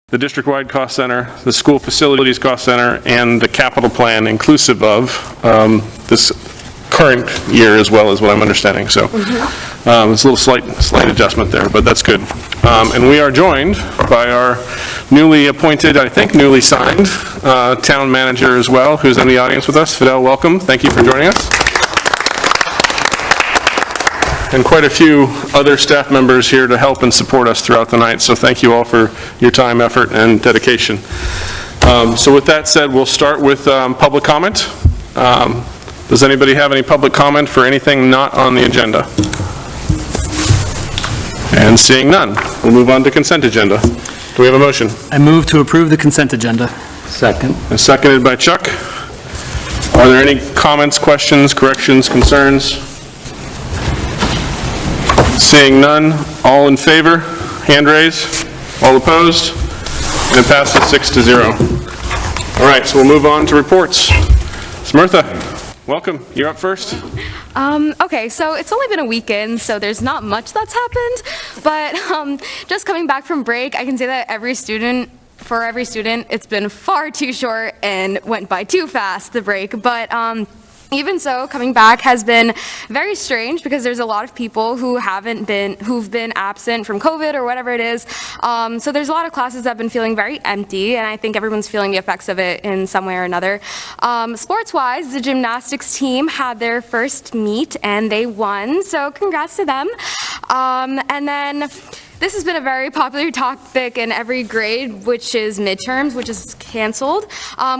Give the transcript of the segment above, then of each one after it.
the district-wide cost center, the school facilities cost center, and the capital plan inclusive of this current year as well, as what I'm understanding. So it's a little slight adjustment there, but that's good. And we are joined by our newly appointed, I think newly signed, town manager as well, who's in the audience with us. Fidel, welcome. Thank you for joining us. And quite a few other staff members here to help and support us throughout the night. So thank you all for your time, effort, and dedication. So with that said, we'll start with public comment. Does anybody have any public comment for anything not on the agenda? And seeing none, we'll move on to consent agenda. Do we have a motion? I move to approve the consent agenda. Second. And seconded by Chuck. Are there any comments, questions, corrections, concerns? Seeing none, all in favor, hand raise. All opposed? And it passes 6-0. All right, so we'll move on to reports. Samantha, welcome. You're up first. Okay, so it's only been a weekend, so there's not much that's happened, but just coming back from break, I can say that for every student, it's been far too short and went by too fast, the break, but even so, coming back has been very strange because there's a lot of people who've been absent from COVID or whatever it is. So there's a lot of classes that have been feeling very empty, and I think everyone's feeling the effects of it in some way or another. Sports-wise, the gymnastics team had their first meet and they won, so congrats to them. And then this has been a very popular topic in every grade, which is midterms, which is canceled,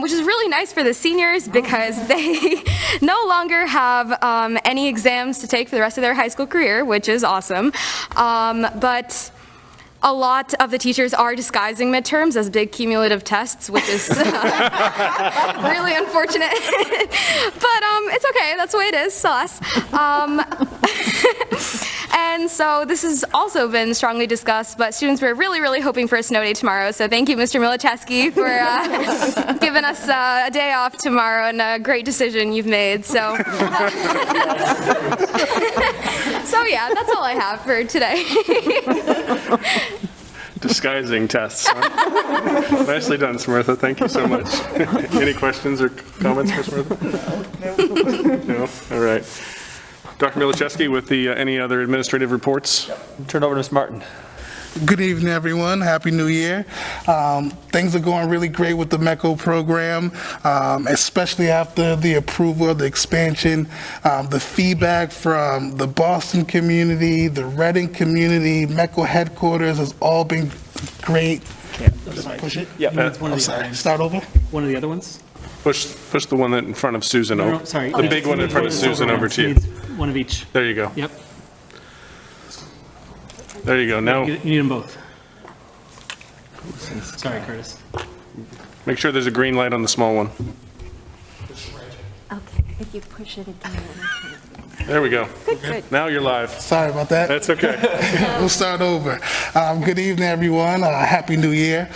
which is really nice for the seniors because they no longer have any exams to take for the rest of their high school career, which is awesome. But a lot of the teachers are disguising midterms as big cumulative tests, which is really unfortunate. But it's okay, that's the way it is, sauce. And so this has also been strongly discussed, but students were really, really hoping for a snow day tomorrow. So thank you, Mr. Milicheski, for giving us a day off tomorrow and a great decision you've made. So, so yeah, that's all I have for today. Disguising tests. Huh? Nicely done, Samantha. Thank you so much. Any questions or comments for Samantha? No? All right. Dr. Milicheski with the any other administrative reports? Turn over to Ms. Martin. Good evening, everyone. Happy New Year. Things are going really great with the MECO program, especially after the approval of the expansion. The feedback from the Boston community, the Reading community, MECO headquarters has all been great. Push it? Yeah, that's one of the other ones. Start over? One of the other ones? Push the one in front of Susan. No, sorry. The big one in front of Susan over to you. One of each. There you go. Yep. There you go. Now, You need them both. Sorry, Curtis. make sure there's a green light on the small one. Okay, if you push it again. There we go. Good. Now you're live. Sorry about that. That's okay. We'll start over. Good evening, everyone. Happy New Year.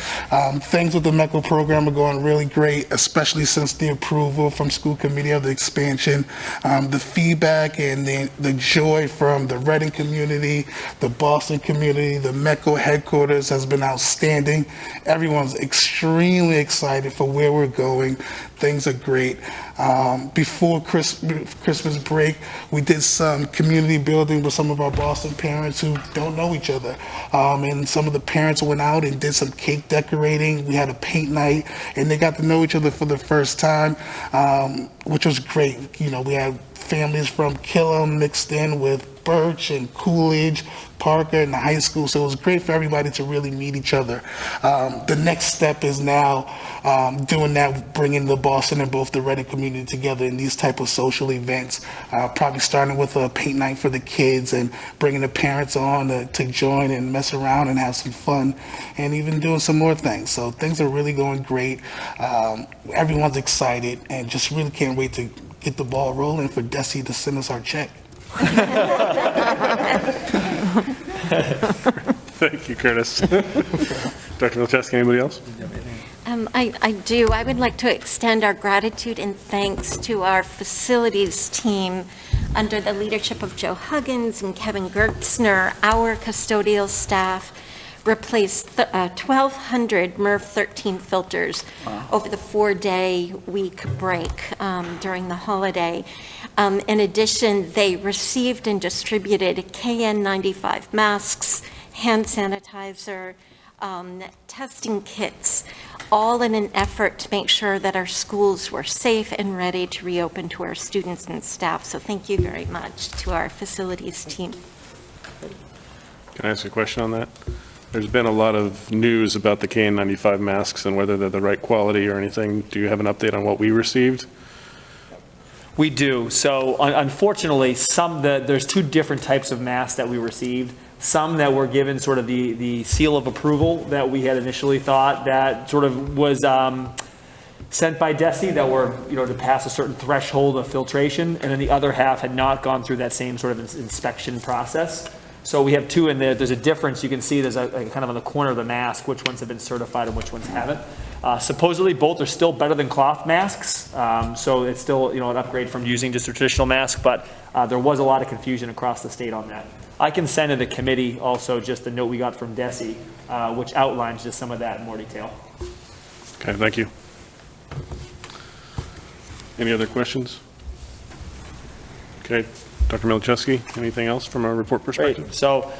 Things with the MECO program are going really great, especially since the approval from school committee of the expansion. The feedback and the joy from the Reading community, the Boston community, the MECO headquarters has been outstanding. Everyone's extremely excited for where we're going. Things are great. Before Christmas break, we did some community building with some of our Boston parents who don't know each other. And some of the parents went out and did some cake decorating. We had a paint night, and they got to know each other for the first time, which was great. You know, we had families from Killam mixed in with Birch and Coolidge, Parker, and the high school. So it was great for everybody to really meet each other. The next step is now doing that, bringing the Boston and both the Reading community together in these type of social events. Probably starting with a paint night for the kids and bringing the parents on to join and mess around and have some fun, and even doing some more things. So things are really going great. Everyone's excited and just really can't wait to get the ball rolling for Desi to send us our check. Thank you, Curtis. Dr. Milicheski, anybody else? I do. I would like to extend our gratitude and thanks to our facilities team under the leadership of Joe Huggins and Kevin Gertzner, our custodial staff, replaced 1,200 MERV 13 filters over the 4-day week break during the holiday. In addition, they received and distributed KN95 masks, hand sanitizer, testing kits, all in an effort to make sure that our schools were safe and ready to reopen to our students and staff. So thank you very much to our facilities team. Can I ask a question on that? There's been a lot of news about the KN95 masks and whether they're the right quality or anything. Do you have an update on what we received? We do. So unfortunately, there's two different types of masks that we received. Some that were given sort of the seal of approval that we had initially thought that sort of was sent by DESE that were, to pass a certain threshold of filtration, and then the other half had not gone through that same sort of inspection process. So we have two in there. There's a difference. You can see there's a kind of on the corner of the mask, which ones have been certified and which ones haven't. Supposedly, both are still better than cloth masks. So it's still, an upgrade from using just a traditional mask, but there was a lot of confusion across the state on that. I can send to the committee also just the note we got from DESE, which outlines just some of that in more detail. Okay, thank you. Any other questions? Okay, Dr. Milichewski, anything else from a report perspective? Great. So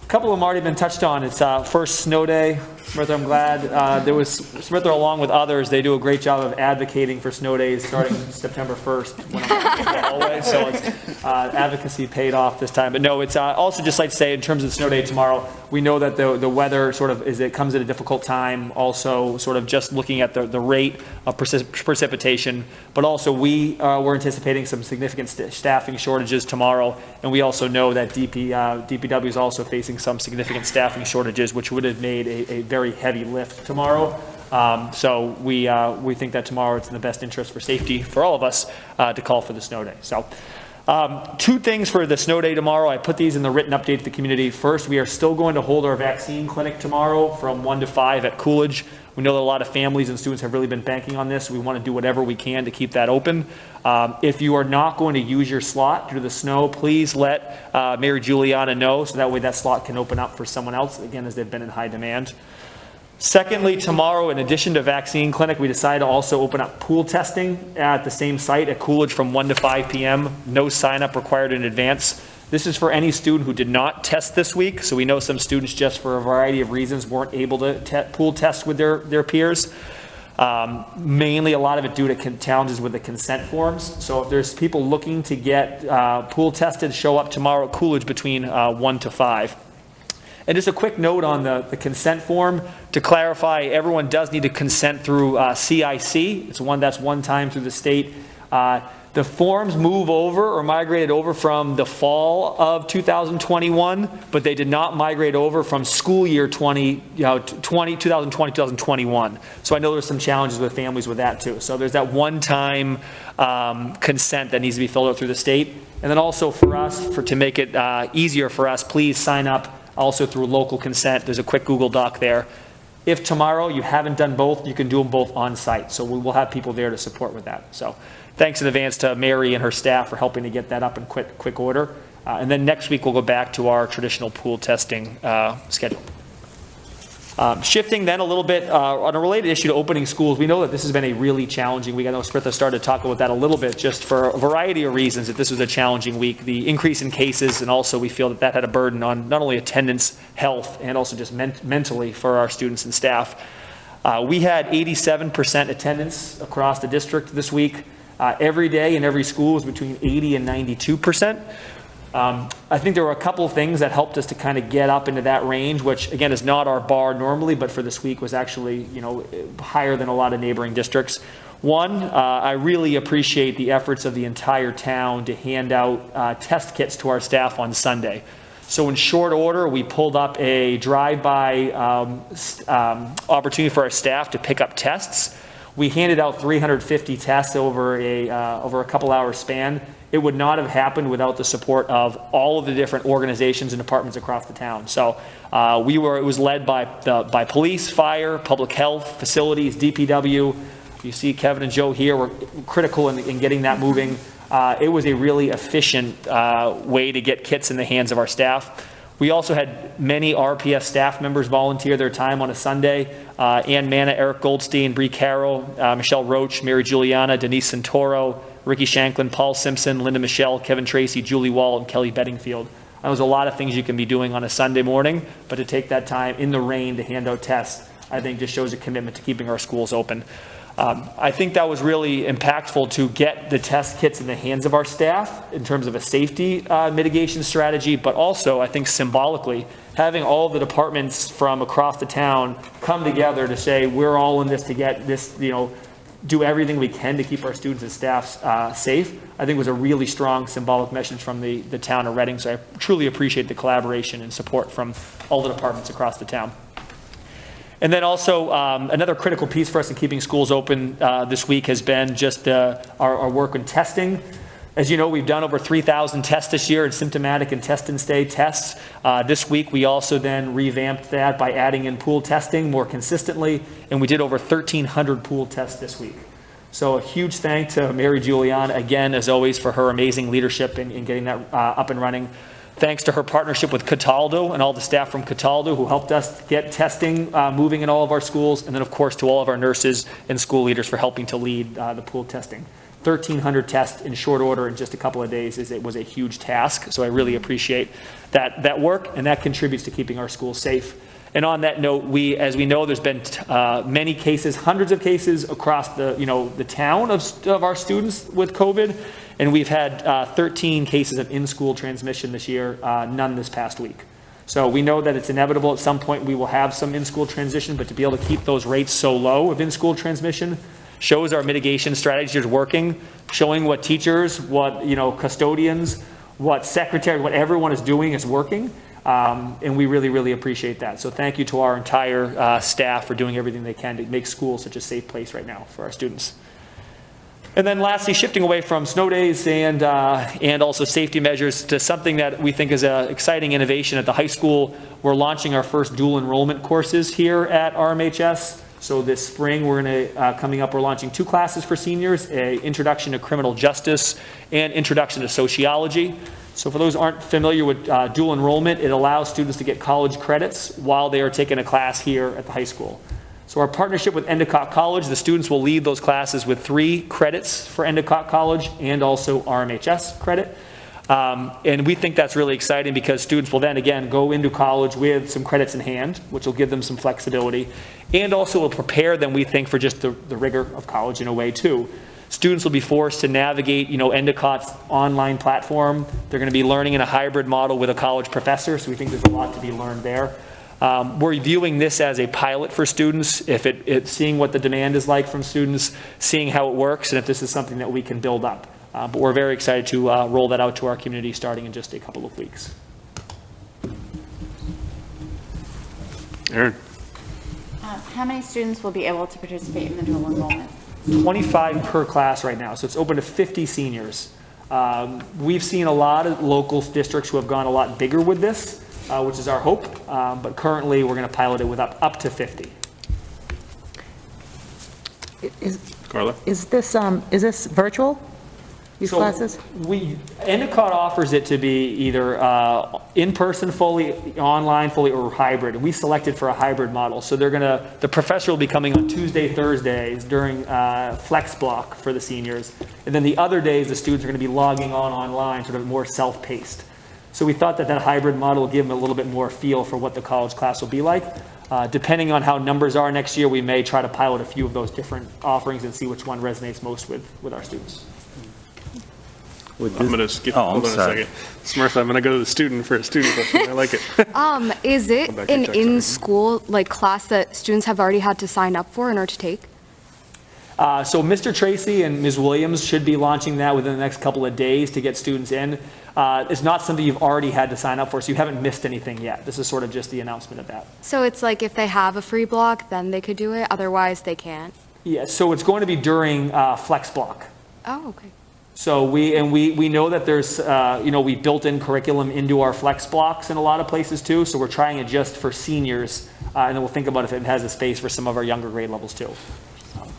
a couple of them already been touched on. It's first snow day. Smritha, I'm glad. Smritha, along with others, they do a great job of advocating for snow days starting September 1st when I'm in the hallway. So it's advocacy paid off this time. But no, it's also just like to say in terms of the snow day tomorrow, we know that the weather sort of it comes at a difficult time. Also sort of just looking at the rate of precipitation, but also we're anticipating some significant staffing shortages tomorrow. And we also know that DPW is also facing some significant staffing shortages, which would have made a very heavy lift tomorrow. So we think that tomorrow it's in the best interest for safety for all of us to call for the snow day. So two things for the snow day tomorrow. I put these in the written update to the community. First, we are still going to hold our vaccine clinic tomorrow from 1 to 5 at Coolidge. We know that a lot of families and students have really been banking on this. We want to do whatever we can to keep that open. If you are not going to use your slot due to the snow, please let Mary Juliana know so that way that slot can open up for someone else, again, as they've been in high demand. Secondly, tomorrow, in addition to vaccine clinic, we decided to also open up pool testing at the same site at Coolidge from 1 to 5 p.m. No sign up required in advance. This is for any student who did not test this week. So we know some students just for a variety of reasons weren't able to pool test with their peers. Mainly a lot of it due to challenges with the consent forms. So if there's people looking to get pool tested, show up tomorrow at Coolidge between 1 to 5. And just a quick note on the consent form. To clarify, everyone does need to consent through CIC. It's one time through the state. The forms move over or migrated over from the fall of 2021, but they did not migrate over from school year 2020-2021. So I know there's some challenges with families with that too. So there's that one-time consent that needs to be filled out through the state. And then also for us, to make it easier for us, please sign up also through local consent. There's a quick Google Doc there. If tomorrow you haven't done both, you can do them both on site. So we will have people there to support with that. So thanks in advance to Mary and her staff for helping to get that up in quick order. And then next week we'll go back to our traditional pool testing schedule. Shifting then a little bit on a related issue to opening schools, we know that this has been a really challenging week. I know Smritha started to talk about that a little bit just for a variety of reasons that this was a challenging week. The increase in cases, and also we feel that had a burden on not only attendance, health, and also just mentally for our students and staff. We had 87% attendance across the district this week. Every day in every school was between 80 and 92%. I think there were a couple of things that helped us to kind of get up into that range, which again is not our bar normally, but for this week was actually, higher than a lot of neighboring districts. One, I really appreciate the efforts of the entire town to hand out test kits to our staff on Sunday. So in short order, we pulled up a drive-by opportunity for our staff to pick up tests. We handed out 350 tests over a couple hour span. It would not have happened without the support of all of the different organizations and departments across the town. So it was led by police, fire, public health, facilities, DPW. You see Kevin and Joe here were critical in getting that moving. It was a really efficient way to get kits in the hands of our staff. We also had many RPS staff members volunteer their time on a Sunday. Ann Manna, Eric Goldstein, Bree Carroll, Michelle Roach, Mary Juliana, Denise Santoro, Ricky Shanklin, Paul Simpson, Linda Michelle, Kevin Tracy, Julie Wall, and Kelly Bedingfield. There's a lot of things you can be doing on a Sunday morning, but to take that time in the rain to hand out tests, I think just shows a commitment to keeping our schools open. I think that was really impactful to get the test kits in the hands of our staff in terms of a safety mitigation strategy, but also I think symbolically having all the departments from across the town come together to say we're all in this to get this, do everything we can to keep our students and staff safe, I think was a really strong symbolic message from the town of Reading. So I truly appreciate the collaboration and support from all the departments across the town. And then also, another critical piece for us in keeping schools open this week has been just our work in testing. As you know, we've done over 3,000 tests this year, and symptomatic and test and stay tests. This week, we also then revamped that by adding in pool testing more consistently, and we did over 1,300 pool tests this week. So a huge thank to Mary Juliana, again, as always, for her amazing leadership in getting that up and running. Thanks to her partnership with Cataldo and all the staff from Cataldo who helped us get testing moving in all of our schools, and then of course to all of our nurses and school leaders for helping to lead the pool testing. 1,300 tests in short order in just a couple of days it was a huge task, so I really appreciate that work, and that contributes to keeping our schools safe. And on that note, as we know, there's been many cases, hundreds of cases across the town of our students with COVID. And we've had 13 cases of in-school transmission this year, none this past week. So we know that it's inevitable at some point we will have some in-school transition, but to be able to keep those rates so low of in-school transmission shows our mitigation strategy is working, showing what teachers, what custodians, what secretaries, what everyone is doing is working. And we really, really appreciate that. So thank you to our entire staff for doing everything they can to make school such a safe place right now for our students. And then lastly, shifting away from snow days and also safety measures to something that we think is an exciting innovation at the high school. We're launching our first dual enrollment courses here at RMHS. So this spring, we're coming up, we're launching 2 classes for seniors, a Introduction to Criminal Justice and Introduction to Sociology. So for those who aren't familiar with dual enrollment, it allows students to get college credits while they are taking a class here at the high school. So our partnership with Endicott College, the students will lead those classes with 3 credits for Endicott College and also RMHS credit. And we think that's really exciting because students will then again go into college with some credits in hand, which will give them some flexibility, and also will prepare them, we think, for just the rigor of college in a way too. Students will be forced to navigate, Endicott's online platform. They're going to be learning in a hybrid model with a college professor, so we think there's a lot to be learned there. We're viewing this as a pilot for students, seeing what the demand is like from students, seeing how it works, and if this is something that we can build up. But we're very excited to roll that out to our community starting in just a couple of weeks. Aaron? How many students will be able to participate in the dual enrollment? 25 per class right now, so it's open to 50 seniors. We've seen a lot of local districts who have gone a lot bigger with this, which is our hope, but currently we're going to pilot it with up to 50. Carla? Is this virtual, these classes? Endicott offers it to be either in-person fully, online fully, or hybrid. And we selected for a hybrid model. So the professor will be coming on Tuesday, Thursdays during flex block for the seniors. And then the other days, the students are going to be logging on online, sort of more self-paced. So we thought that hybrid model will give them a little bit more feel for what the college class will be like. Depending on how numbers are next year, we may try to pilot a few of those different offerings and see which one resonates most with our students. I'm going to skip, hold on a second. Smurf, I'm going to go to the student for a student question. I like it. Is it Go back to an Chuck, in-school class that students have already had to sign up for in order to take? So Mr. Tracy and Ms. Williams should be launching that within the next couple of days to get students in. It's not something you've already had to sign up for, so you haven't missed anything yet. This is sort of just the announcement of that. So it's like if they have a free block, then they could do it, otherwise they can't? Yeah, so it's going to be during flex block. Oh, okay. So we know that there's, we built in curriculum into our flex blocks in a lot of places too, so we're trying it just for seniors, and then we'll think about if it has a space for some of our younger grade levels too.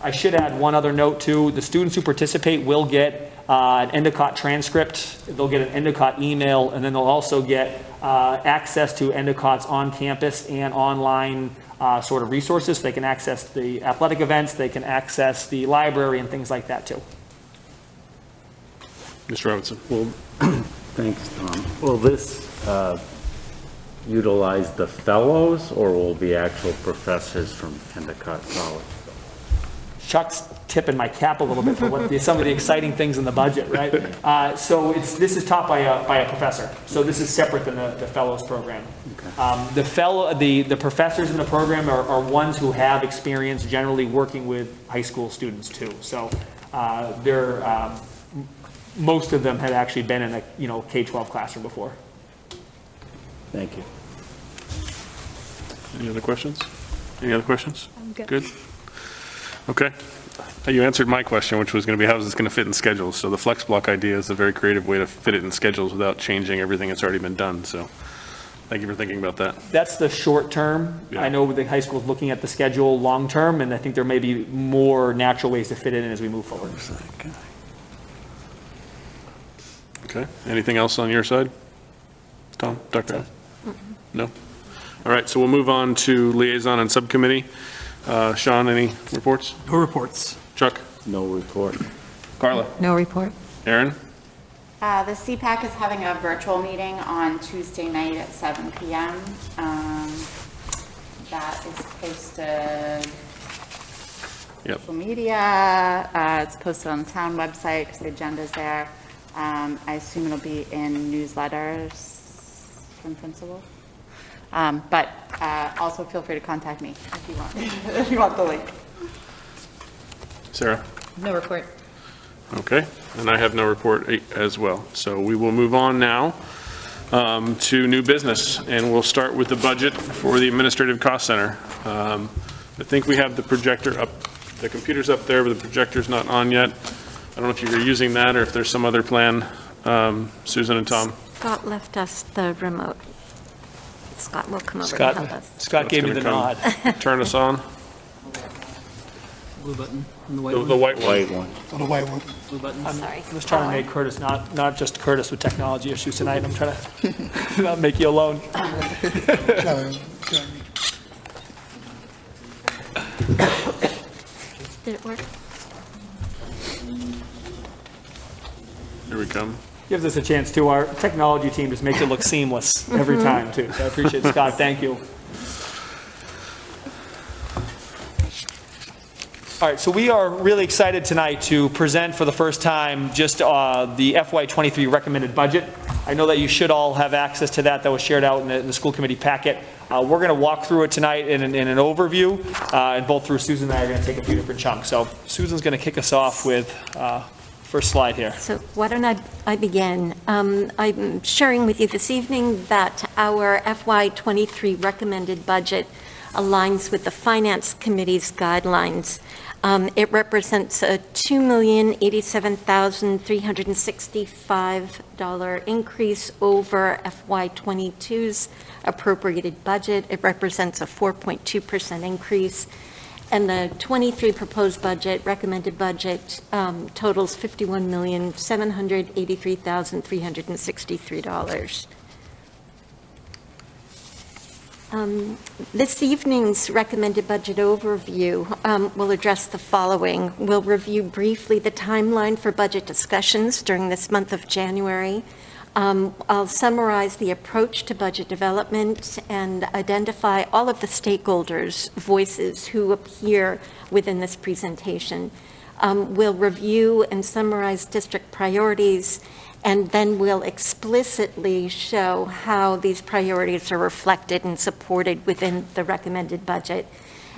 I should add one other note too. The students who participate will get an Endicott transcript, they'll get an Endicott email, and then they'll also get access to Endicott's on-campus and online sort of resources. They can access the athletic events, they can access the library and things like that too. Mr. Robinson? Well, thanks, Tom. Will this utilize the fellows, or will it be actual professors from Endicott College? Chuck's tipping my cap a little bit for some of the exciting things in the budget, right? So this is taught by a professor. So this is separate than the fellows program. Okay. The professors in the program are ones who have experience generally working with high school students too. So most of them have actually been in a K-12 classroom before. Thank you. Any other questions? Any other questions? I'm good. Good? Okay. You answered my question, which was going to be how is this going to fit in schedules? So the flex block idea is a very creative way to fit it in schedules without changing everything that's already been done. So thank you for thinking about that. That's the short term. Yeah. I know the high school is looking at the schedule long term, and I think there may be more natural ways to fit it in as we move forward. Okay. Anything else on your side? Tom, Dr. No? All right, so we'll move on to Liaison and Subcommittee. Sean, any reports? No reports. Chuck? No report. Carla? No report. Aaron? The CPAC is having a virtual meeting on Tuesday night at 7 p.m. That is posted Yep. social media. It's posted on the town website because the agenda's there. I assume it'll be in newsletters from principal. But also feel free to contact me if you want, if you want the link. Sarah? No report. Okay, and I have no report as well. So we will move on now to new business, and we'll start with the budget for the Administrative Cost Center. I think we have the projector up, the computer's up there, but the projector's not on yet. I don't know if you're using that or if there's some other plan, Susan and Tom. Scott left us the remote. Scott will come over and help us. Scott gave me the nod. Turn us on. Blue button and the white The one. white one. White one. For the white one. Blue button. Sorry. I was trying to make Curtis, not just Curtis with technology issues tonight. I'm trying to not make you alone. Did it work? Here we come. Gives us a chance too. Our technology team just makes it look seamless every time too. So I appreciate it, Scott. Thank you. All right, so we are really excited tonight to present for the first time just the FY23 recommended budget. I know that you should all have access to that. That was shared out in the school committee packet. We're going to walk through it tonight in an overview, and both through Susan and I are going to take a few different chunks. So Susan's going to kick us off with first slide here. So why don't I begin? I'm sharing with you this evening that our FY23 recommended budget aligns with the Finance Committee's guidelines. It represents a $2,087,365 increase over FY22's appropriated budget. It represents a 4.2% increase. And the 23 proposed budget, recommended budget, totals $51,783,363. This evening's recommended budget overview will address the following. We'll review briefly the timeline for budget discussions during this month of January. I'll summarize the approach to budget development and identify all of the stakeholders' voices who appear within this presentation. We'll review and summarize district priorities, and then we'll explicitly show how these priorities are reflected and supported within the recommended budget.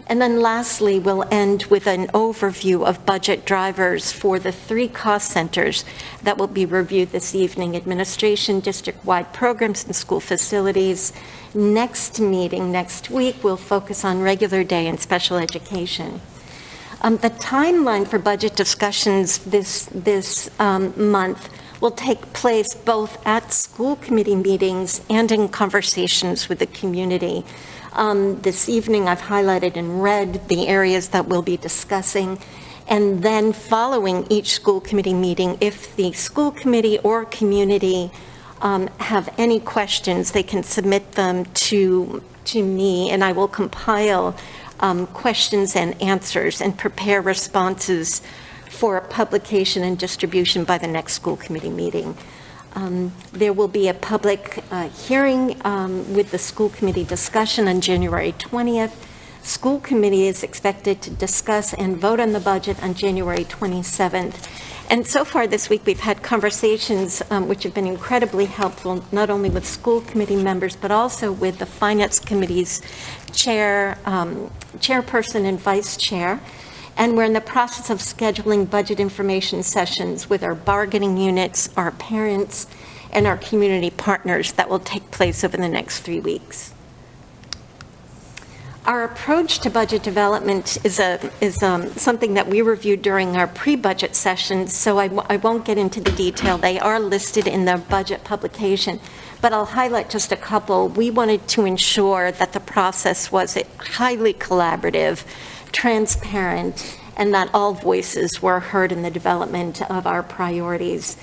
And then lastly, we'll end with an overview of budget drivers for the 3 cost centers that will be reviewed this evening: administration, district-wide programs, and school facilities. Next meeting, next week, we'll focus on regular day and special education. The timeline for budget discussions this month will take place both at school committee meetings and in conversations with the community. This evening, I've highlighted in red the areas that we'll be discussing, And then following each school committee meeting, if the school committee or community have any questions, they can submit them to me, and I will compile questions and answers and prepare responses for publication and distribution by the next school committee meeting. There will be a public hearing with the school committee discussion on January 20th. School committee is expected to discuss and vote on the budget on January 27th. And so far this week, we've had conversations which have been incredibly helpful, not only with school committee members, but also with the finance committee's chairperson and vice chair. And we're in the process of scheduling budget information sessions with our bargaining units, our parents, and our community partners that will take place over the next 3 weeks. Our approach to budget development is something that we reviewed during our pre-budget sessions, so I won't get into the detail. They are listed in the budget publication, but I'll highlight just a couple. We wanted to ensure that the process was highly collaborative, transparent, and that all voices were heard in the development of our priorities.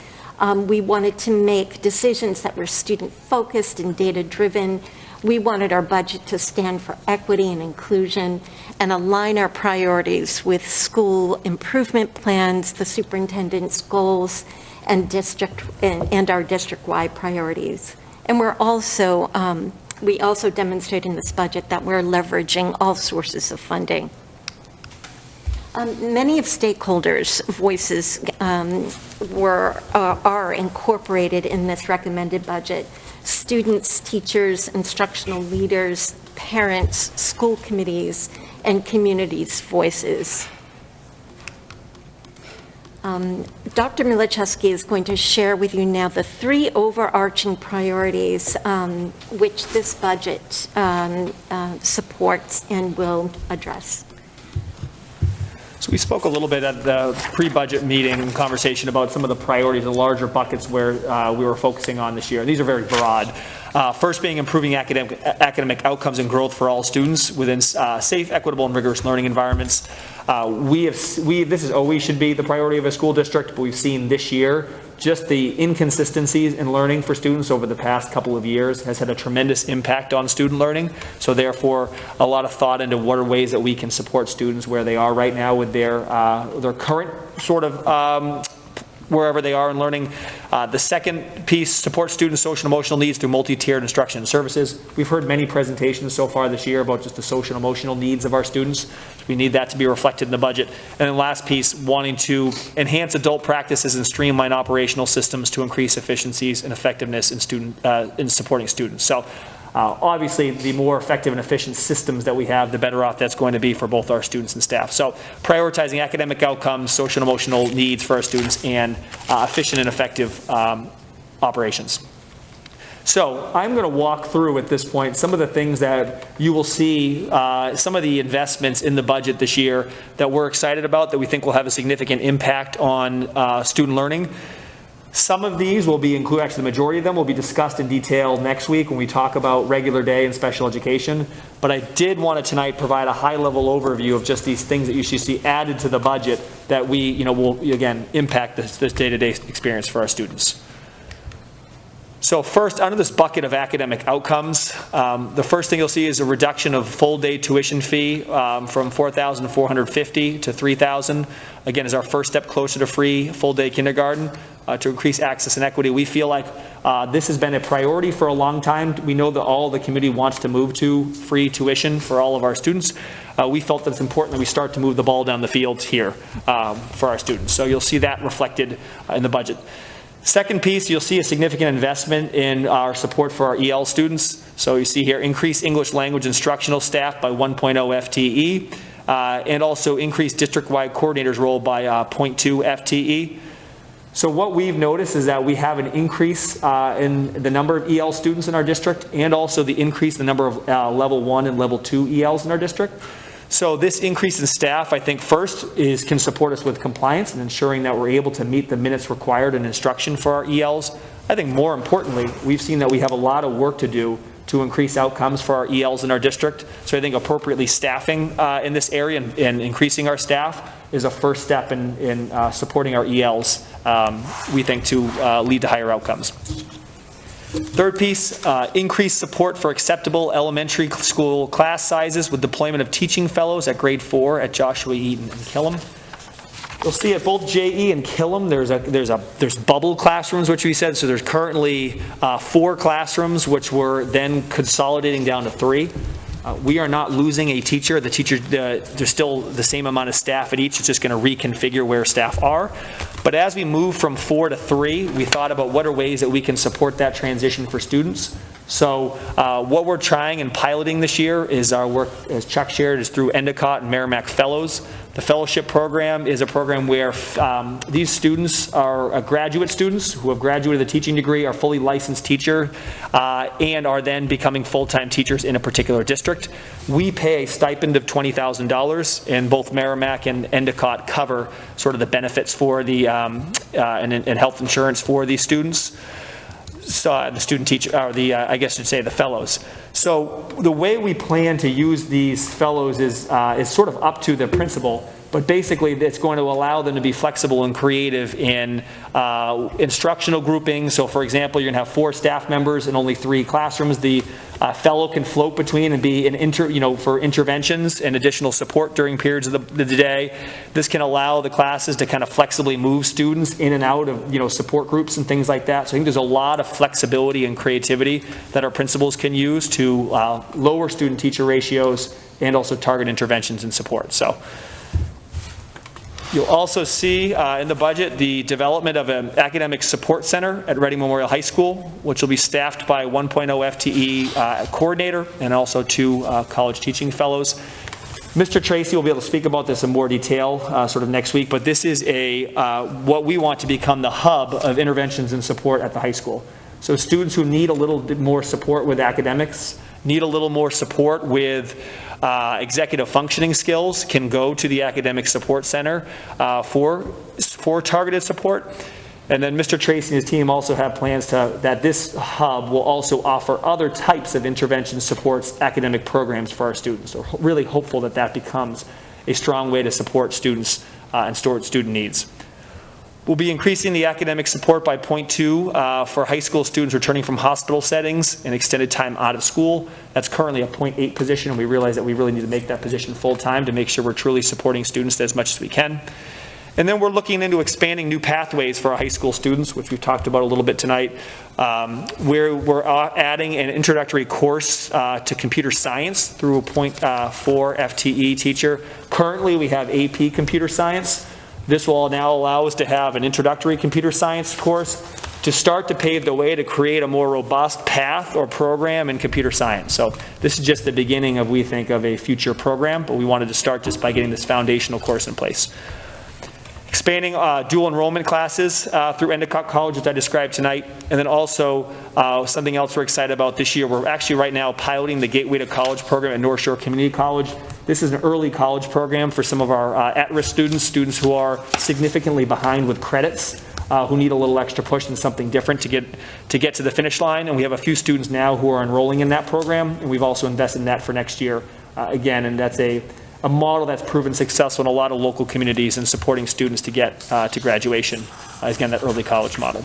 We wanted to make decisions that were student-focused and data-driven. We wanted our budget to stand for equity and inclusion and align our priorities with school improvement plans, the superintendent's goals, and our district-wide priorities. And we also demonstrate in this budget that we're leveraging all sources of funding. Many of stakeholders' voices are incorporated in this recommended budget. Students, teachers, instructional leaders, parents, school committees, and communities' voices. Dr. Milichewski is going to share with you now the 3 overarching priorities which this budget supports and will address. So we spoke a little bit at the pre-budget meeting conversation about some of the priorities, the larger buckets where we were focusing on this year. These are very broad. First being improving academic outcomes and growth for all students within safe, equitable, and rigorous learning environments. This always should be the priority of a school district, but we've seen this year just the inconsistencies in learning for students over the past couple of years has had a tremendous impact on student learning. So therefore, a lot of thought into what are ways that we can support students where they are right now with their current sort of wherever they are in learning. The second piece, support students' social and emotional needs through multi-tiered instruction and services. We've heard many presentations so far this year about just the social and emotional needs of our students. We need that to be reflected in the budget. And then last piece, wanting to enhance adult practices and streamline operational systems to increase efficiencies and effectiveness in supporting students. So obviously, the more effective and efficient systems that we have, the better off that's going to be for both our students and staff. So prioritizing academic outcomes, social and emotional needs for our students, and efficient and effective operations. So I'm going to walk through at this point some of the things that you will see, some of the investments in the budget this year that we're excited about, that we think will have a significant impact on student learning. Some of these will be included, actually the majority of them will be discussed in detail next week when we talk about regular day and special education. But I did want to tonight provide a high-level overview of just these things that you should see added to the budget that we, will, again, impact this day-to-day experience for our students. So first, under this bucket of academic outcomes, the first thing you'll see is a reduction of full-day tuition fee from $4,450 to $3,000. Again, is our first step closer to free full-day kindergarten to increase access and equity. We feel like this has been a priority for a long time. We know that all the community wants to move to free tuition for all of our students. We felt that it's important that we start to move the ball down the field here for our students. So you'll see that reflected in the budget. Second piece, you'll see a significant investment in our support for our EL students. So you see here, increase English language instructional staff by 1.0 FTE, and also increase district-wide coordinators role by 0.2 FTE. So what we've noticed is that we have an increase in the number of EL students in our district, and also the increase in the number of level 1 and level 2 ELs in our district. So this increase in staff, I think, first can support us with compliance and ensuring that we're able to meet the minutes required in instruction for our ELs. I think more importantly, we've seen that we have a lot of work to do to increase outcomes for our ELs in our district. So I think appropriately staffing in this area and increasing our staff is a first step in supporting our ELs, we think, to lead to higher outcomes. Third piece, increased support for acceptable elementary school class sizes with deployment of teaching fellows at grade 4 at Joshua Eaton and Killam. You'll see at both JE and Killam, there's bubble classrooms, which we said. So there's currently 4 classrooms, which we're then consolidating down to 3. We are not losing a teacher. There's still the same amount of staff at each. It's just going to reconfigure where staff are. But as we move from 4 to 3, we thought about what are ways that we can support that transition for students. So what we're trying and piloting this year is our work, as Chuck shared, is through Endicott and Merrimack Fellows. The fellowship program is a program where these students are graduate students who have graduated the teaching degree, are fully licensed teacher, and are then becoming full-time teachers in a particular district. We pay a stipend of $20,000, and both Merrimack and Endicott cover sort of the benefits for the and health insurance for these students. So the student teacher, or I guess you'd say the fellows. So the way we plan to use these fellows is sort of up to the principal, but basically it's going to allow them to be flexible and creative in instructional grouping. So for example, you're going to have 4 staff members and only 3 classrooms. The fellow can float between and be for interventions and additional support during periods of the day. This can allow the classes to kind of flexibly move students in and out of support groups and things like that. So I think there's a lot of flexibility and creativity that our principals can use to lower student-teacher ratios and also target interventions and support. So you'll also see in the budget the development of an academic support center at Reading Memorial High School, which will be staffed by a 1.0 FTE coordinator and also 2 college teaching fellows. Mr. Tracy will be able to speak about this in more detail sort of next week, but this is what we want to become the hub of interventions and support at the high school. So students who need a little bit more support with academics, need a little more support with executive functioning skills, can go to the Academic Support Center for targeted support. And then Mr. Tracy and his team also have plans that this hub will also offer other types of intervention supports academic programs for our students. So really hopeful that that becomes a strong way to support students and student needs. We'll be increasing the academic support by 0.2 for high school students returning from hospital settings and extended time out of school. That's currently a 0.8 position, and we realize that we really need to make that position full-time to make sure we're truly supporting students as much as we can. And then we're looking into expanding new pathways for our high school students, which we've talked about a little bit tonight, where we're adding an introductory course to computer science through a 0.4 FTE teacher. Currently, we have AP computer science. This will now allow us to have an introductory computer science course to start to pave the way to create a more robust path or program in computer science. So this is just the beginning of, we think, of a future program, but we wanted to start just by getting this foundational course in place. Expanding dual enrollment classes through Endicott College, which I described tonight. And then also something else we're excited about this year. We're actually right now piloting the Gateway to College program at North Shore Community College. This is an early college program for some of our at-risk students who are significantly behind with credits, who need a little extra push and something different to get to the finish line. And we have a few students now who are enrolling in that program, and we've also invested in that for next year again. And that's a model that's proven successful in a lot of local communities in supporting students to get to graduation. Again, that early college model.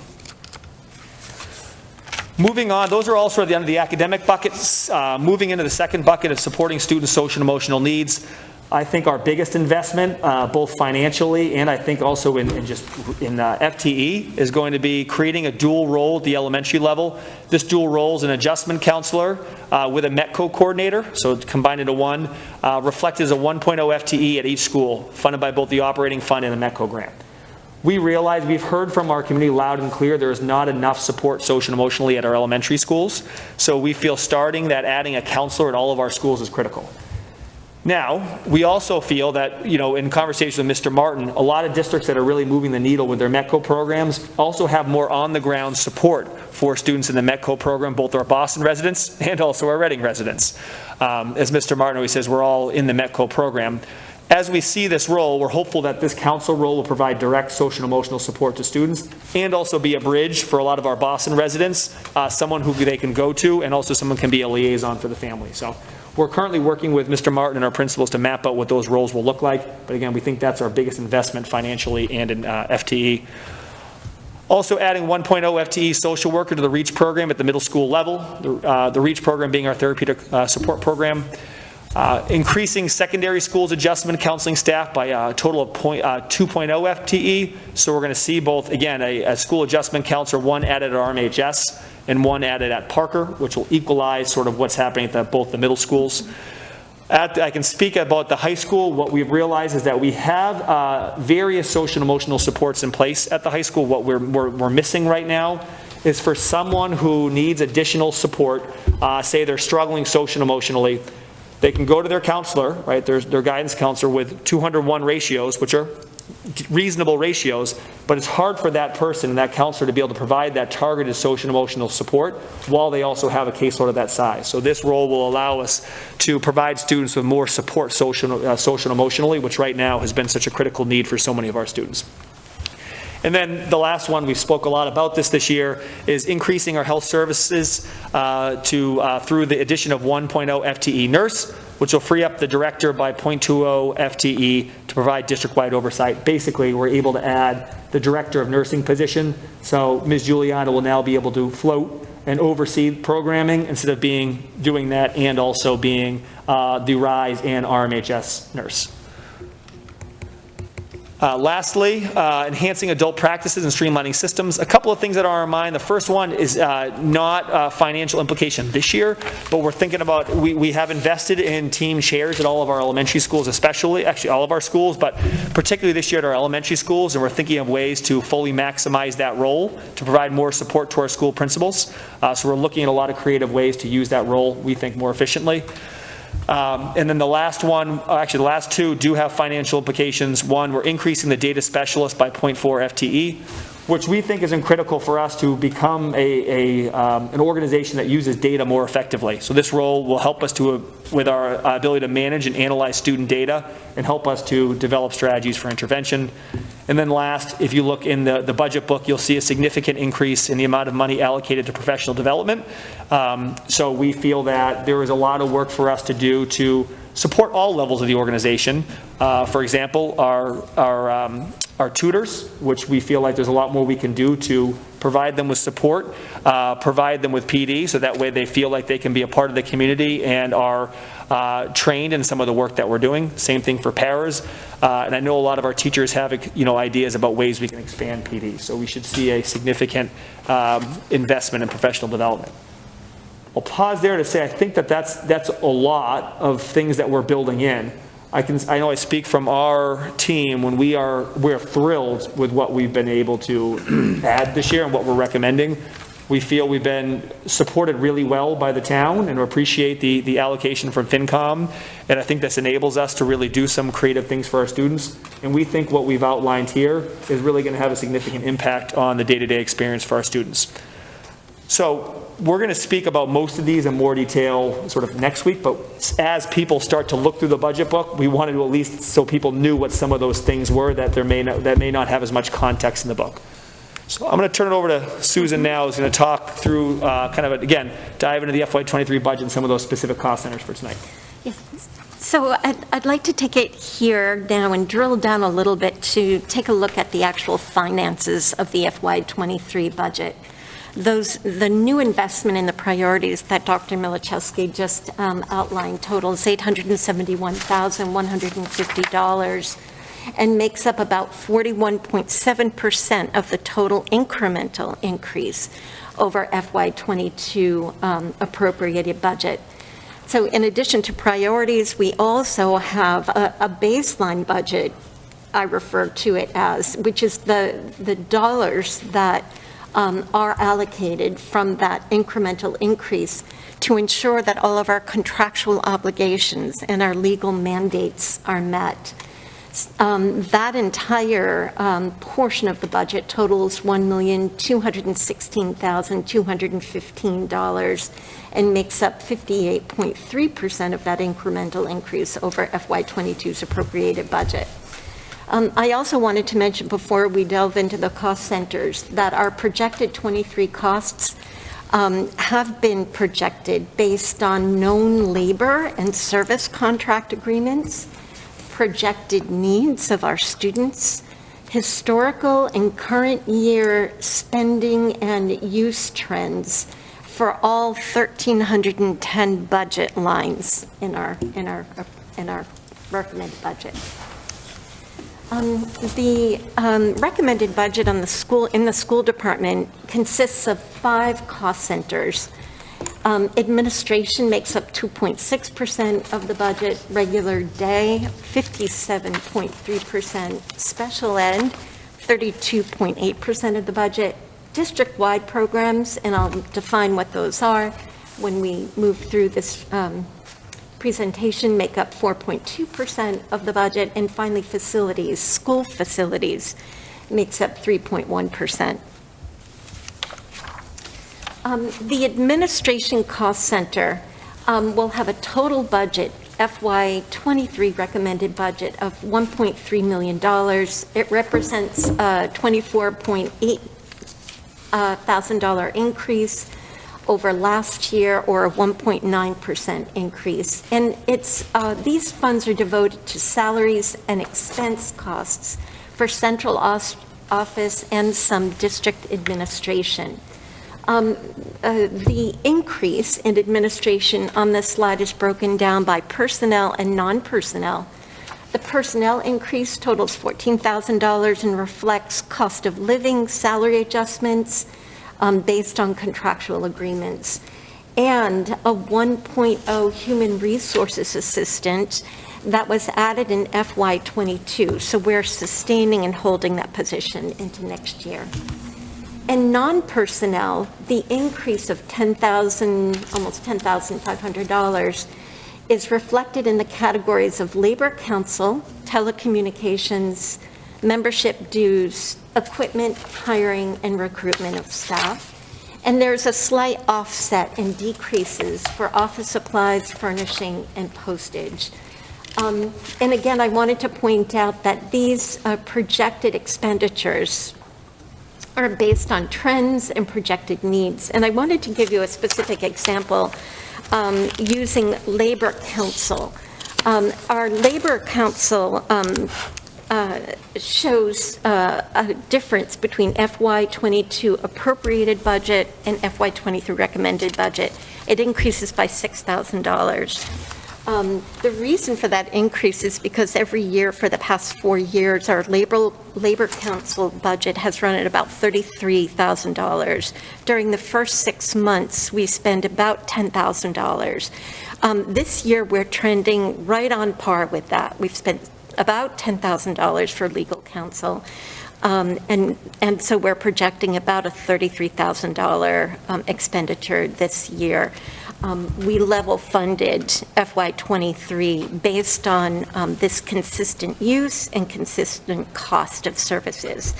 Moving on, those are all sort of the end of the academic buckets. Moving into the second bucket of supporting students' social and emotional needs. I think our biggest investment, both financially and I think also in FTE, is going to be creating a dual role at the elementary level. This dual role is an adjustment counselor with a METCO coordinator, so it's combined into one, reflected as a 1.0 FTE at each school, funded by both the operating fund and the METCO grant. We realize, we've heard from our community loud and clear, there is not enough support social and emotionally at our elementary schools, so we feel adding a counselor at all of our schools is critical. Now, we also feel that, in conversation with Mr. Martin, a lot of districts that are really moving the needle with their METCO programs also have more on-the-ground support for students in the METCO program, both our Boston residents and also our Reading residents. As Mr. Martin always says, we're all in the METCO program. As we see this role, we're hopeful that this council role will provide direct social and emotional support to students and also be a bridge for a lot of our Boston residents, someone who they can go to, and also someone can be a liaison for the family. So we're currently working with Mr. Martin and our principals to map out what those roles will look like. But again, we think that's our biggest investment financially and in FTE. Also adding 1.0 FTE social worker to the REACH program at the middle school level, the REACH program being our therapeutic support program. Increasing secondary schools adjustment counseling staff by a total of 2.0 FTE. So we're going to see both, again, a school adjustment counselor, one added at RMHS and one added at Parker, which will equalize sort of what's happening at both the middle schools. I can speak about the high school. What we've realized is that we have various social and emotional supports in place at the high school. What we're missing right now is for someone who needs additional support, say they're struggling social and emotionally, they can go to their counselor, right, their guidance counselor with 201 ratios, which are reasonable ratios, but it's hard for that person and that counselor to be able to provide that targeted social and emotional support while they also have a caseload of that size. So this role will allow us to provide students with more support social and emotionally, which right now has been such a critical need for so many of our students. And then the last one, we spoke a lot about this year, is increasing our health services through the addition of 1.0 FTE nurse, which will free up the director by 0.20 FTE to provide district-wide oversight. Basically, we're able to add the director of nursing position, so Ms. Giuliana will now be able to float and oversee programming instead of doing that and also being the RISE and RMHS nurse. Lastly, enhancing adult practices and streamlining systems. A couple of things that are on our mind. The first one is not financial implication this year, but we're thinking about, we have invested in team chairs at all of our elementary schools, actually all of our schools, but particularly this year at our elementary schools, and we're thinking of ways to fully maximize that role to provide more support to our school principals. So we're looking at a lot of creative ways to use that role, we think, more efficiently. And then the last one, actually the last two do have financial implications. One, we're increasing the data specialist by 0.4 FTE, which we think is critical for us to become an organization that uses data more effectively. So this role will help us with our ability to manage and analyze student data and help us to develop strategies for intervention. And then last, if you look in the budget book, you'll see a significant increase in the amount of money allocated to professional development. So we feel that there is a lot of work for us to do to support all levels of the organization. For example, our tutors, which we feel like there's a lot more we can do to provide them with support, provide them with PD, so that way they feel like they can be a part of the community and are trained in some of the work that we're doing. Same thing for paras. And I know a lot of our teachers have ideas about ways we can expand PD. So we should see a significant investment in professional development. I'll pause there to say I think that's a lot of things that we're building in. I know I speak from our team when we're thrilled with what we've been able to add this year and what we're recommending. We feel we've been supported really well by the town and appreciate the allocation from FinCom. And I think this enables us to really do some creative things for our students. And we think what we've outlined here is really going to have a significant impact on the day-to-day experience for our students. So we're going to speak about most of these in more detail sort of next week, but as people start to look through the budget book, we wanted to at least so people knew what some of those things were that may not have as much context in the book. So I'm going to turn it over to Susan now, who's going to talk through again, dive into the FY23 budget and some of those specific cost centers for tonight. Yes. So I'd like to take it here now and drill down a little bit to take a look at the actual finances of the FY23 budget. The new investment in the priorities that Dr. Milichowski just outlined totals $871,150 and makes up about 41.7% of the total incremental increase over FY22 appropriated budget. So in addition to priorities, we also have a baseline budget, I refer to it as, which is the dollars that are allocated from that incremental increase to ensure that all of our contractual obligations and our legal mandates are met. That entire portion of the budget totals $1,216,215 and makes up 58.3% of that incremental increase over FY22's appropriated budget. I also wanted to mention before we delve into the cost centers that our projected 23 costs have been projected based on known labor and service contract agreements, projected needs of our students, historical and current year spending and use trends for all 1,310 budget lines in our recommended budget. The recommended budget in the school department consists of 5 cost centers. Administration makes up 2.6% of the budget, regular day 57.3%, special ed 32.8% of the budget, district-wide programs, and I'll define what those are when we move through this presentation, make up 4.2% of the budget, and finally facilities, school facilities, makes up 3.1%. The administration cost center will have a total budget, FY23 recommended budget of $1.3 million. It represents a $24.8 thousand increase over last year, or a 1.9% increase. And these funds are devoted to salaries and expense costs for central office and some district administration. The increase in administration on this slide is broken down by personnel and non-personnel. The personnel increase totals $14,000 and reflects cost of living, salary adjustments based on contractual agreements, and a 1.0 human resources assistant that was added in FY22. So we're sustaining and holding that position into next year. And non-personnel, the increase of $10,000, almost $10,500, is reflected in the categories of labor council, telecommunications, membership dues, equipment, hiring, and recruitment of staff. And there's a slight offset in decreases for office supplies, furnishing, and postage. And again, I wanted to point out that these projected expenditures are based on trends and projected needs. And I wanted to give you a specific example using Labor Council. Our Labor Council shows a difference between FY22 appropriated budget and FY23 recommended budget. It increases by $6,000. The reason for that increase is because every year for the past 4 years, our Labor Council budget has run at about $33,000. During the first 6 months, we spend about $10,000. This year, we're trending right on par with that. We've spent about $10,000 for legal counsel, and so we're projecting about a $33,000 expenditure this year. We level funded FY23 based on this consistent use and consistent cost of services.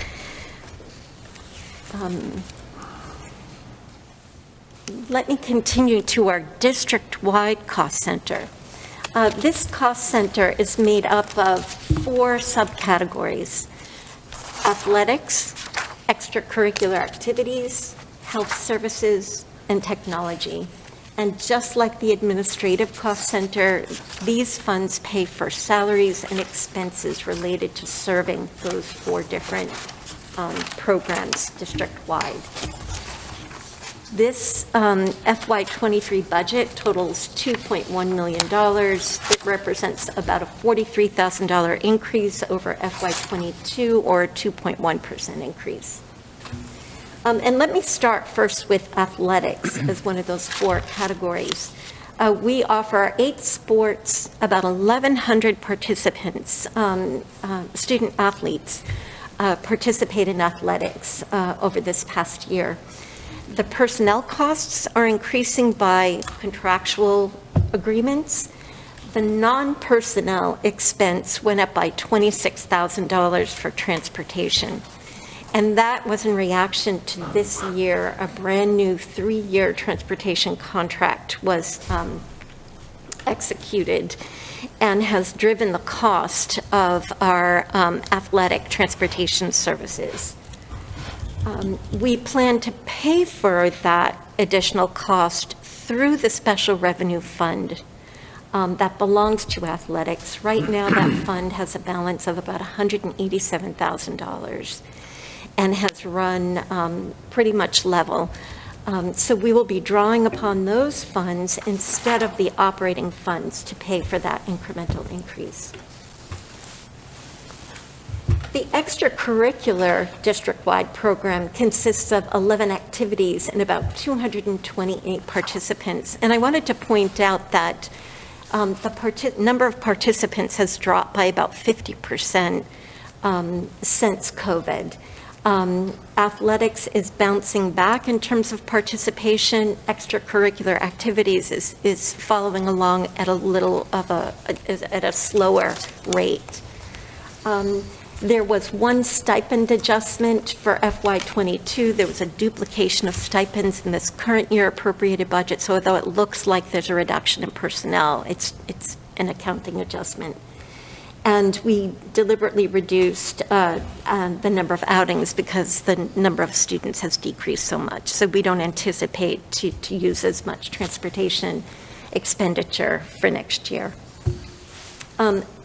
Let me continue to our district-wide cost center. This cost center is made up of 4 subcategories: athletics, extracurricular activities, health services, and technology. And just like the administrative cost center, these funds pay for salaries and expenses related to serving those 4 different programs district-wide. This FY23 budget totals $2.1 million. It represents about a $43,000 increase over FY22, or a 2.1% increase. And let me start first with athletics as one of those 4 categories. We offer 8 sports, about 1,100 participants, student athletes participate in athletics over this past year. The personnel costs are increasing by contractual agreements. The non-personnel expense went up by $26,000 for transportation. And that was in reaction to this year, a brand-new 3-year transportation contract was executed and has driven the cost of our athletic transportation services. We plan to pay for that additional cost through the special revenue fund that belongs to athletics. Right now, that fund has a balance of about $187,000 and has run pretty much level. So we will be drawing upon those funds instead of the operating funds to pay for that incremental increase. The extracurricular district-wide program consists of 11 activities and about 228 participants. And I wanted to point out that the number of participants has dropped by about 50% since COVID. Athletics is bouncing back in terms of participation. Extracurricular activities is following along at a slower rate. There was one stipend adjustment for FY22. There was a duplication of stipends in this current year appropriated budget. So although it looks like there's a reduction in personnel, it's an accounting adjustment. And we deliberately reduced the number of outings because the number of students has decreased so much. So we don't anticipate to use as much transportation expenditure for next year.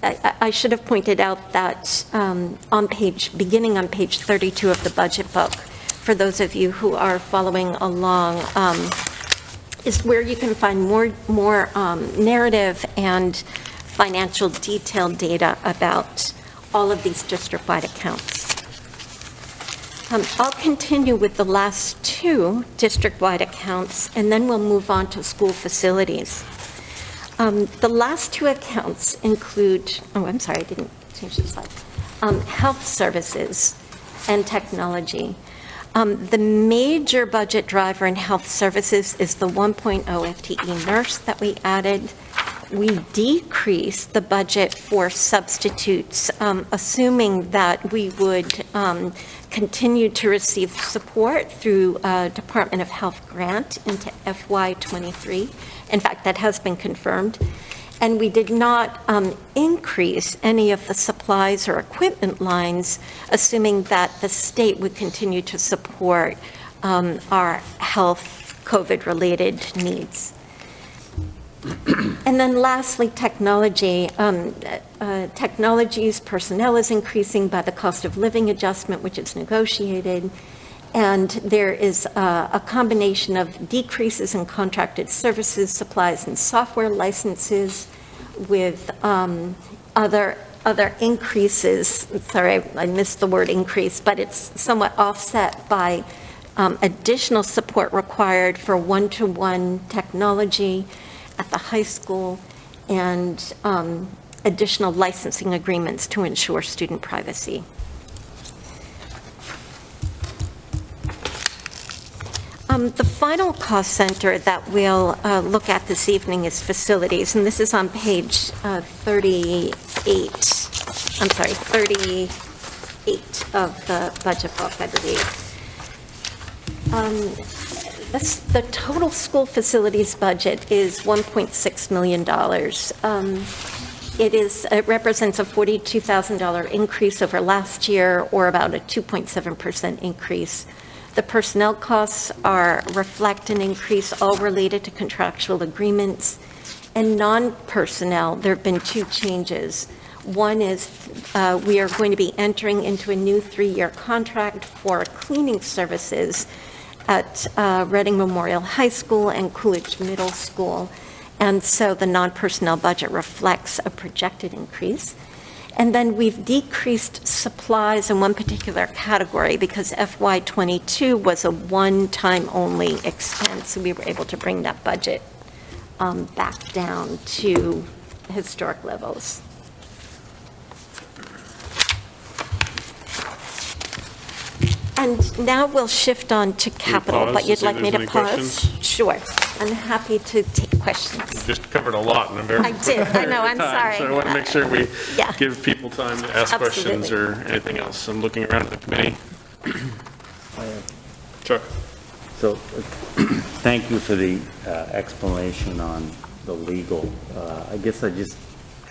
I should have pointed out that beginning on page 32 of the budget book, for those of you who are following along, is where you can find more narrative and financial detailed data about all of these district-wide accounts. I'll continue with the last two district-wide accounts, and then we'll move on to school facilities. The last two accounts include, I'm sorry, I didn't change the slide, health services and technology. The major budget driver in health services is the 1.0 FTE nurse that we added. We decreased the budget for substitutes, assuming that we would continue to receive support through a Department of Health grant into FY23. In fact, that has been confirmed. And we did not increase any of the supplies or equipment lines, assuming that the state would continue to support our health COVID-related needs. And then lastly, technology. Technology's personnel is increasing by the cost of living adjustment, which is negotiated. And there is a combination of decreases in contracted services, supplies, and software licenses with other increases. Sorry, I missed the word increase, but it's somewhat offset by additional support required for one-to-one technology at the high school and additional licensing agreements to ensure student privacy. The final cost center that we'll look at this evening is facilities, and this is on page 38 of the budget book, I believe. The total school facilities budget is $1.6 million. It represents a $42,000 increase over last year, or about a 2.7% increase. The personnel costs reflect an increase all related to contractual agreements. And non-personnel, there have been two changes. One is we are going to be entering into a new 3-year contract for cleaning services at Reading Memorial High School and Coolidge Middle School. And so the non-personnel budget reflects a projected increase. And then we've decreased supplies in one particular category because FY22 was a one-time only expense. So we were able to bring that budget back down to historic levels. And now we'll shift on to capital, pause but to you'd see like if me to there's any pause? questions? Sure. I'm happy to take questions. Just covered a lot in a very I did. I know. I'm time, sorry. So I want to make sure we Yeah. give people time to ask questions Absolutely. or anything else. I'm looking around at the committee. Chuck? So, thank you for the explanation on the legal. I guess I just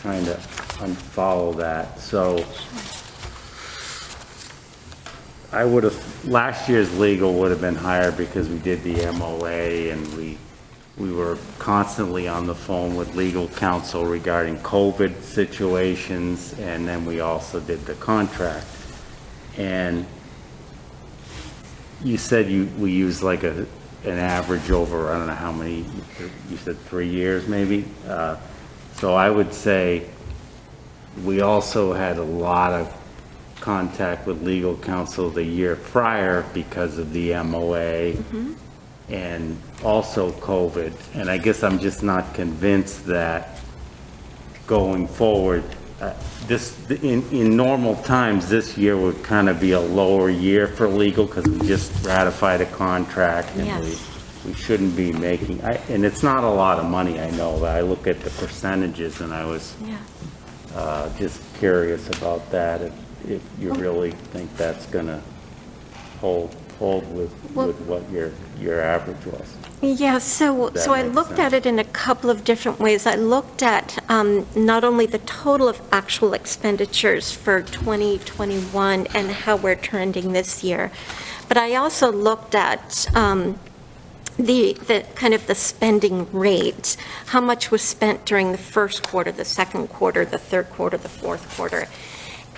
trying to unfollow that. So, I would have, last year's legal would have been higher because we did the MOA and we were constantly on the phone with legal counsel regarding COVID situations, and then we also did the contract. And you said we used like an average over, I don't know how many, you said 3 years maybe? So I would say we also had a lot of contact with legal counsel the year prior because of the MOA and also COVID. And I guess I'm just not convinced that going forward, in normal times, this year would kind of be a lower year for legal because we just ratified a contract and Yes. we shouldn't be making, and it's not a lot of money, I know, but I look at the percentages and I was Yeah. just curious about that, if you really think that's gonna hold with what your average was. Yeah, so That I makes looked sense. at it in a couple of different ways. I looked at not only the total of actual expenditures for 2021 and how we're trending this year, but I also looked at the kind of the spending rate, how much was spent during the first quarter, the second quarter, the third quarter, the fourth quarter.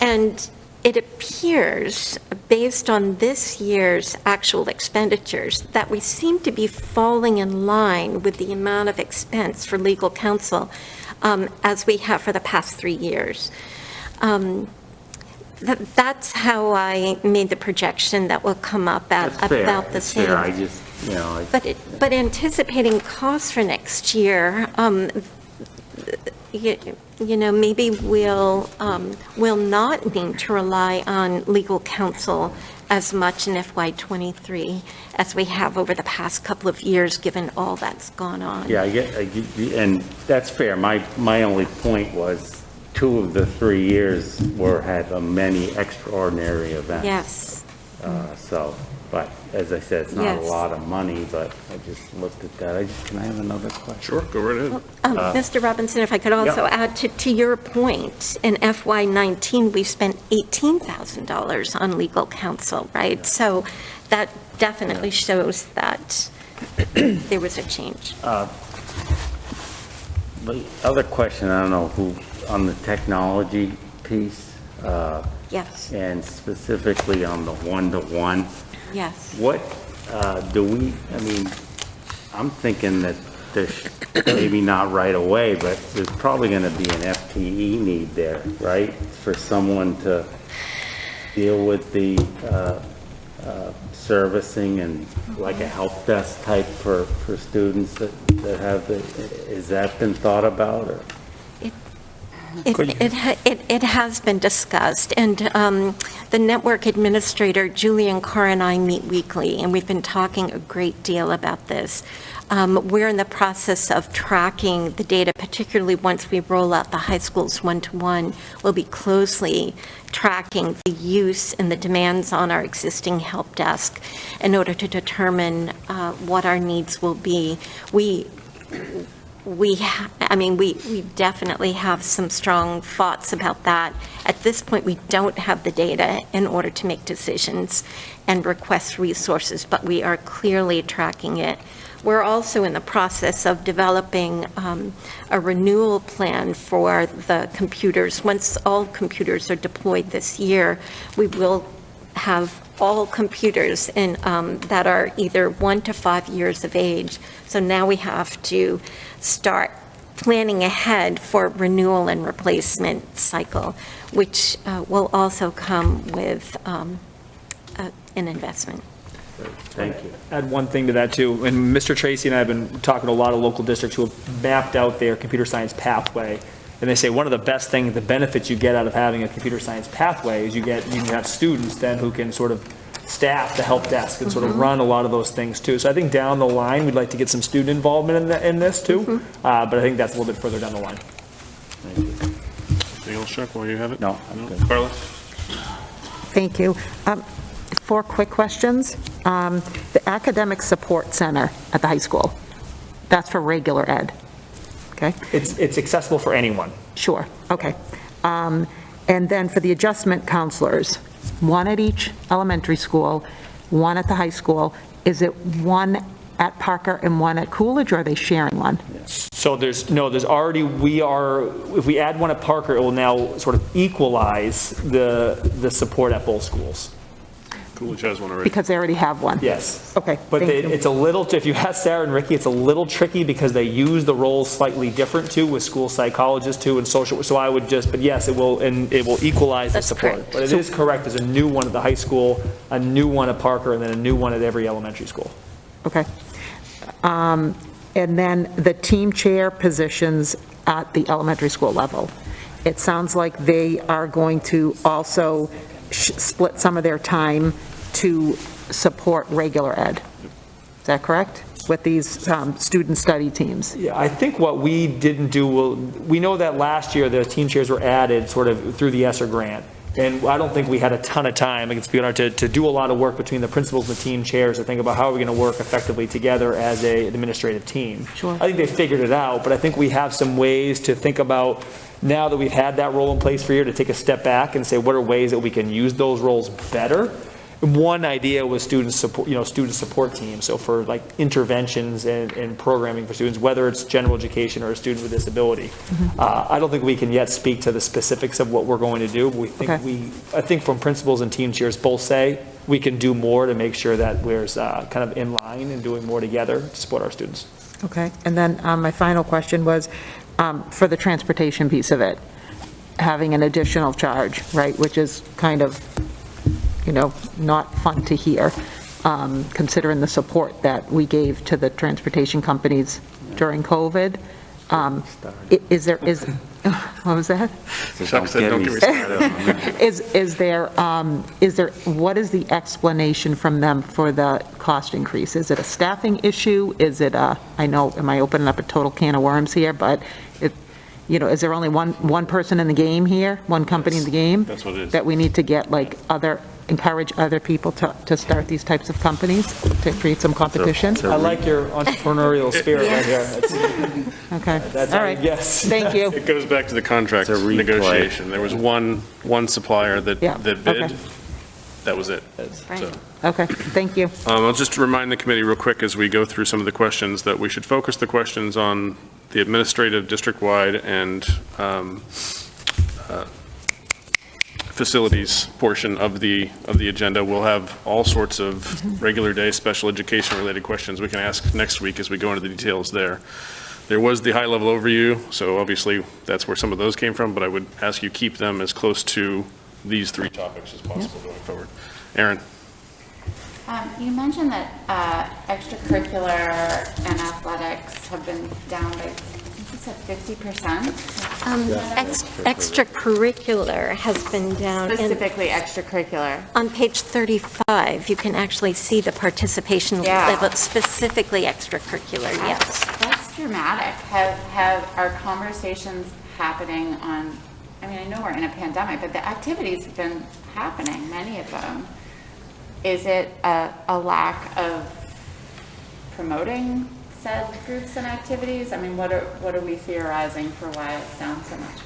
And it appears, based on this year's actual expenditures, that we seem to be falling in line with the amount of expense for legal counsel as we have for the past 3 years. That's how I made the projection that will come up at That's fair. about the It's fair. I same. just, But anticipating costs for next year, maybe we'll not need to rely on legal counsel as much in FY '23 as we have over the past couple of years, given all that's gone on. yeah, I get, and that's fair. My only point was 2 of the 3 years had many extraordinary events. Yes. So, but as I said, it's not a Yes. lot of money, but I just looked at that. Can I have another question? Sure, go right ahead. Mr. Robinson, if I could also Yeah. add to your point, in FY '19, we spent $18,000 on legal counsel, right? So that definitely shows that there was a change. The other question, I don't know who, on the technology piece, Yes, and specifically on the one-to-one, yes. what I'm thinking that there's, maybe not right away, but there's probably going to be an FTE need there, right? For someone to deal with the servicing and like a help desk type for students that have the, has that been thought about, or? It has been discussed, and the network administrator, Julian Carr, and I meet weekly, and we've been talking a great deal about this. We're in the process of tracking the data, particularly once we roll out the high school's one-to-one. We'll be closely tracking the use and the demands on our existing help desk in order to determine what our needs will be. We definitely have some strong thoughts about that. At this point, we don't have the data in order to make decisions and request resources, but we are clearly tracking it. We're also in the process of developing a renewal plan for the computers. Once all computers are deployed this year, we will have all computers that are either 1 to 5 years of age. So now we have to start planning ahead for renewal and replacement cycle, which will also come with an investment. Thank you. Add one thing to that too, and Mr. Tracy and I have been talking to a lot of local districts who have mapped out their computer science pathway, and they say one of the best things, the benefits you get out of having a computer science pathway is you have students then who can sort of staff, the help desk, and sort of run a lot of those things too. So I think down the line, we'd like to get some student involvement in this too, but I think that's a little bit further down the line. Anything else, Chuck, while you have it? No, I'm good. Carla? Thank you. 4 quick questions. The Academic Support Center at the high school, that's for regular ed, okay? It's accessible for anyone. Sure, okay. And then for the adjustment counselors, 1 at each elementary school, 1 at the high school. Is it 1 at Parker and 1 at Coolidge, or are they sharing one? So there's already, if we add 1 at Parker, it will now sort of equalize the support at both schools. Coolidge has one already. Because they already have one? Yes. Okay, But thank you. it's a little, if you ask Sarah and Ricky, it's a little tricky because they use the roles slightly different too, with school psychologists too and social, so I would just, but yes, it will equalize the That's support. correct. But it is correct, there's a new one at the high school, a new one at Parker, and then a new one at every elementary school. Okay. And then the team chair positions at the elementary school level. It sounds like they are going to also split some of their time to support regular ed. Is that correct? With these student study teams? Yeah, I think what we didn't do, we know that last year the team chairs were added sort of through the ESSER grant. And I don't think we had a ton of time, to do a lot of work between the principals and the team chairs to think about how we're going to work effectively together as an administrative team. Sure. I think they figured it out, but I think we have some ways to think about, now that we've had that role in place for a year, to take a step back and say, what are ways that we can use those roles better? One idea was student support teams. So for like interventions and programming for students, whether it's general education or a student with disability. I don't think we can yet speak to the specifics of what we're going to do. But we think I think from principals and team chairs both say we can do more to make sure that we're kind of in line and doing more together to support our students. Okay, and then my final question was, for the transportation piece of it, having an additional charge, right, which is kind of, not fun to hear, considering the support that we gave to the transportation companies during COVID. What was that? Chuck said, don't get me started on that. What is the explanation from them for the cost increase? Is it a staffing issue? Is it am I opening up a total can of worms here, but is there only one person in the game here, one company in the game? That's what it is. That we need to get encourage other people to start these types of companies, to create some competition? I like your entrepreneurial spirit right here. Okay, That's all our right. guess. Thank you. It goes back to the contract It's a replay. negotiation. There was one supplier that Yeah, bid. okay. That was it. Right. So, Okay, thank you. I'll just remind the committee real quick as we go through some of the questions that we should focus the questions on the administrative, district-wide, and facilities portion of the agenda. We'll have all sorts of regular day special education related questions we can ask next week as we go into the details there. There was the high level overview, so obviously that's where some of those came from, but I would ask you keep them as close to these 3 topics as possible going forward. Aaron? You mentioned that extracurricular and athletics have been down by, I think you said 50%? Extracurricular has been down. and Specifically extracurricular. On page 35, you can actually see the participation Yeah. level, specifically extracurricular, yes. That's dramatic. Have our conversations happening on, I know we're in a pandemic, but the activities have been happening, many of them. Is it a lack of promoting said groups and activities? What are we theorizing for why it's down so much?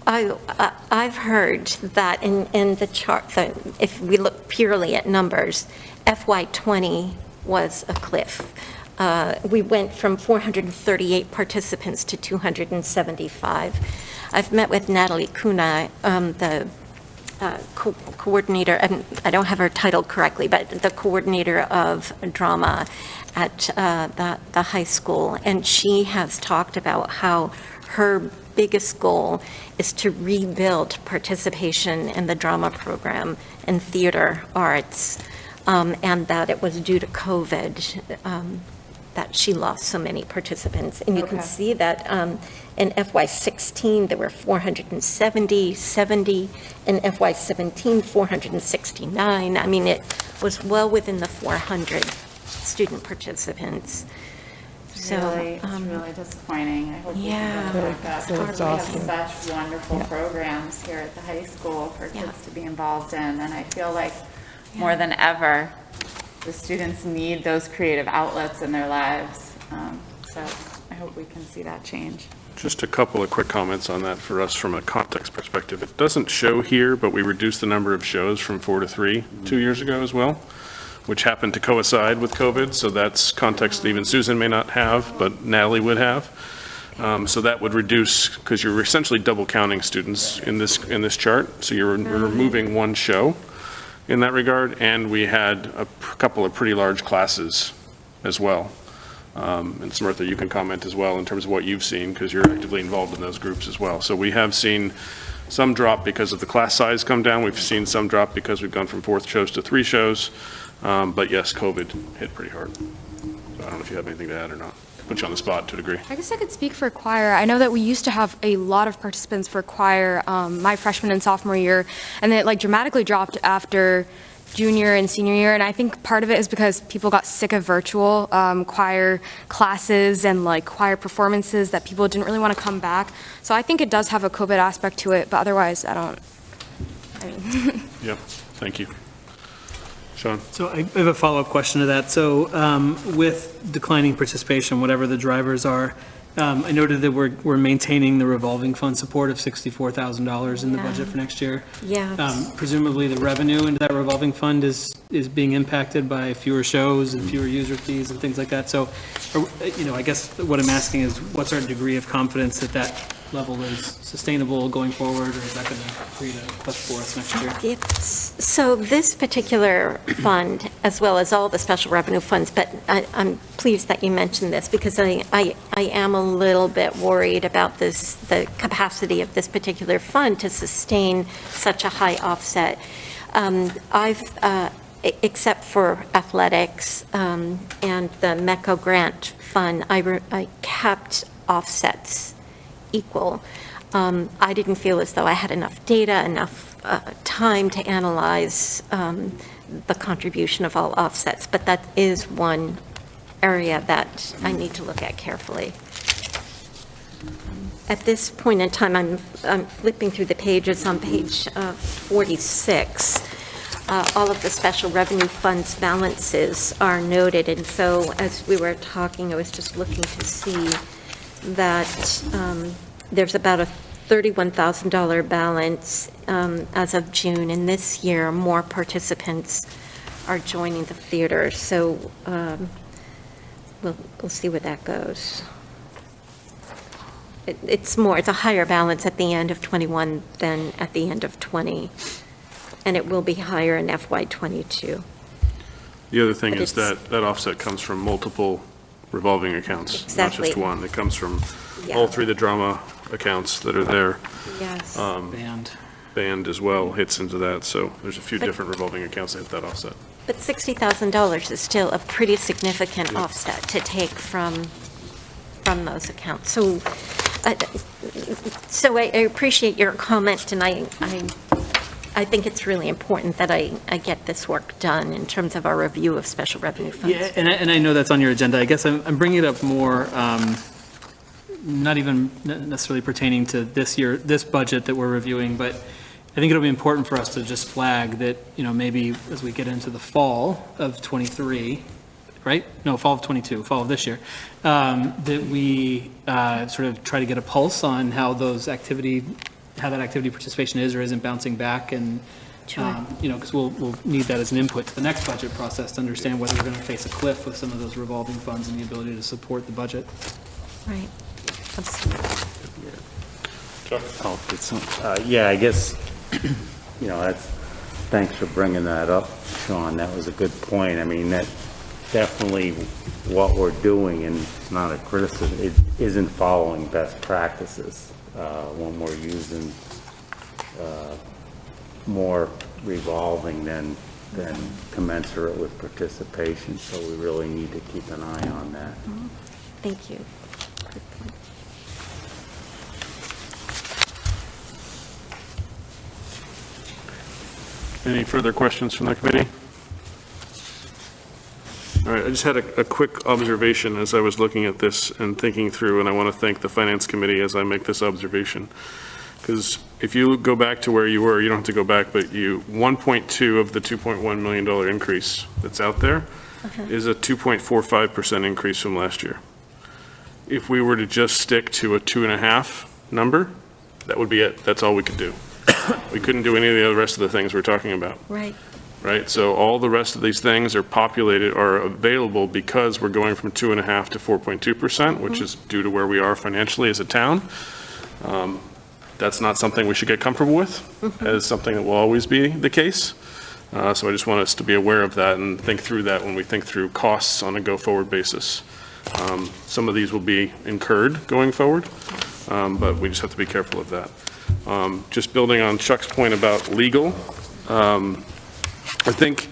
I've heard that in the chart, that if we look purely at numbers, FY20 was a cliff. We went from 438 participants to 275. I've met with Natalie Kuna, the coordinator, I don't have her title correctly, but the coordinator of drama at the high school, and she has talked about how her biggest goal is to rebuild participation in the drama program and theater arts, and that it was due to COVID that she lost so many participants. And you can Okay. see that in FY16, there were 470, 70, in FY17, 469. I mean, it was well within the 400 student participants. So, It's really disappointing. I hope we yeah. can go like that. So We have exhausting. such wonderful programs here at the high school for Yeah. kids to be involved in, and I feel like more than ever, the students need those creative outlets in their lives. So I hope we can see that change. Just a couple of quick comments on that for us from a context perspective. It doesn't show here, but we reduced the number of shows from 4 to 3 2 years ago as well, which happened to coincide with COVID, so that's context that even Susan may not have, but Natalie would have. So that would reduce, because you're essentially double counting students in this chart, so you're removing one show in that regard, and we had a couple of pretty large classes as well. And Samantha, you can comment as well in terms of what you've seen, because you're actively involved in those groups as well. So we have seen some drop because of the class size come down. We've seen some drop because we've gone from 4 shows to 3 shows. But yes, COVID hit pretty hard. So I don't know if you have anything to add or not. Put you on the spot to a degree. I guess I could speak for choir. I know that we used to have a lot of participants for choir my freshman and sophomore year, and then it like dramatically dropped after junior and senior year. And I think part of it is because people got sick of virtual choir classes and like choir performances, that people didn't really want to come back. So I think it does have a COVID aspect to it, but otherwise Yep, thank you. Sean? So I have a follow-up question to that. So with declining participation, whatever the drivers are, I noted that we're maintaining the revolving fund support of $64,000 in the Yeah. budget for next year. Yes. Presumably, the revenue into that revolving fund is being impacted by fewer shows and fewer user fees and things like that. So, I guess what I'm asking is, what's our degree of confidence that that level is sustainable going forward, or is that going to create a plus for us next year? So this particular fund, as well as all the special revenue funds, but I'm pleased that you mentioned this, because I am a little bit worried about the capacity of this particular fund to sustain such a high offset. Except for athletics and the MECO grant fund, I kept offsets equal. I didn't feel as though I had enough data, enough time to analyze the contribution of all offsets, but that is one area that I need to look at carefully. At this point in time, I'm flipping through the pages on page 46. All of the special revenue funds balances are noted, and so as we were talking, I was just looking to see that there's about a $31,000 balance as of June, and this year more participants are joining the theater, so we'll see where that goes. It's a higher balance at the end of '21 than at the end of '20, and it will be higher in FY '22. The other thing But is it's- that offset comes from multiple revolving accounts, not Exactly. just one. It comes from Yeah. all 3 of the drama accounts that are there. Yes. Band. Band as well hits into that, so there's a few But- different revolving accounts that hit that offset. But $60,000 is still a pretty significant offset to take from those accounts. So I appreciate your comment, and I think it's really important that I get this work done in terms of our review of special revenue funds. Yeah, and I know that's on your agenda. I guess I'm bringing it up more, not even necessarily pertaining to this budget that we're reviewing, but I think it'll be important for us to just flag that, maybe as we get into the fall of '23, right? No, fall of '22, fall of this year, that we sort of try to get a pulse on how that activity participation is or isn't bouncing back, and, because we'll need that as an input to the next budget process to understand whether we're going to face a cliff with some of those revolving funds and the ability to support the budget. Right. Absolutely. Yeah, I guess, thanks for bringing that up, Sean. That was a good point. I mean, that definitely what we're doing, and it's not a criticism, it isn't following best practices when we're using more revolving than than commensurate with participation, so we really need to keep an eye on that. Thank you. Any further questions from the committee? All right, I just had a quick observation as I was looking at this and thinking through, and I want to thank the Finance Committee as I make this observation. Because if you go back to where you were, you don't have to go back, but 1.2 of the $2.1 million increase that's out there is a 2.45% increase from last year. If we were to just stick to a 2.5 number, that would be it. That's all we could do. We couldn't do any of the rest of the things we're talking about. Right. Right, so all the rest of these things are populated, are available because we're going from 2.5 to 4.2%, which is due to where we are financially as a town. That's not something we should get comfortable with, as something that will always be the case. So I just want us to be aware of that and think through that when we think through costs on a go-forward basis. Some of these will be incurred going forward, but we just have to be careful of that. Just building on Chuck's point about legal, I think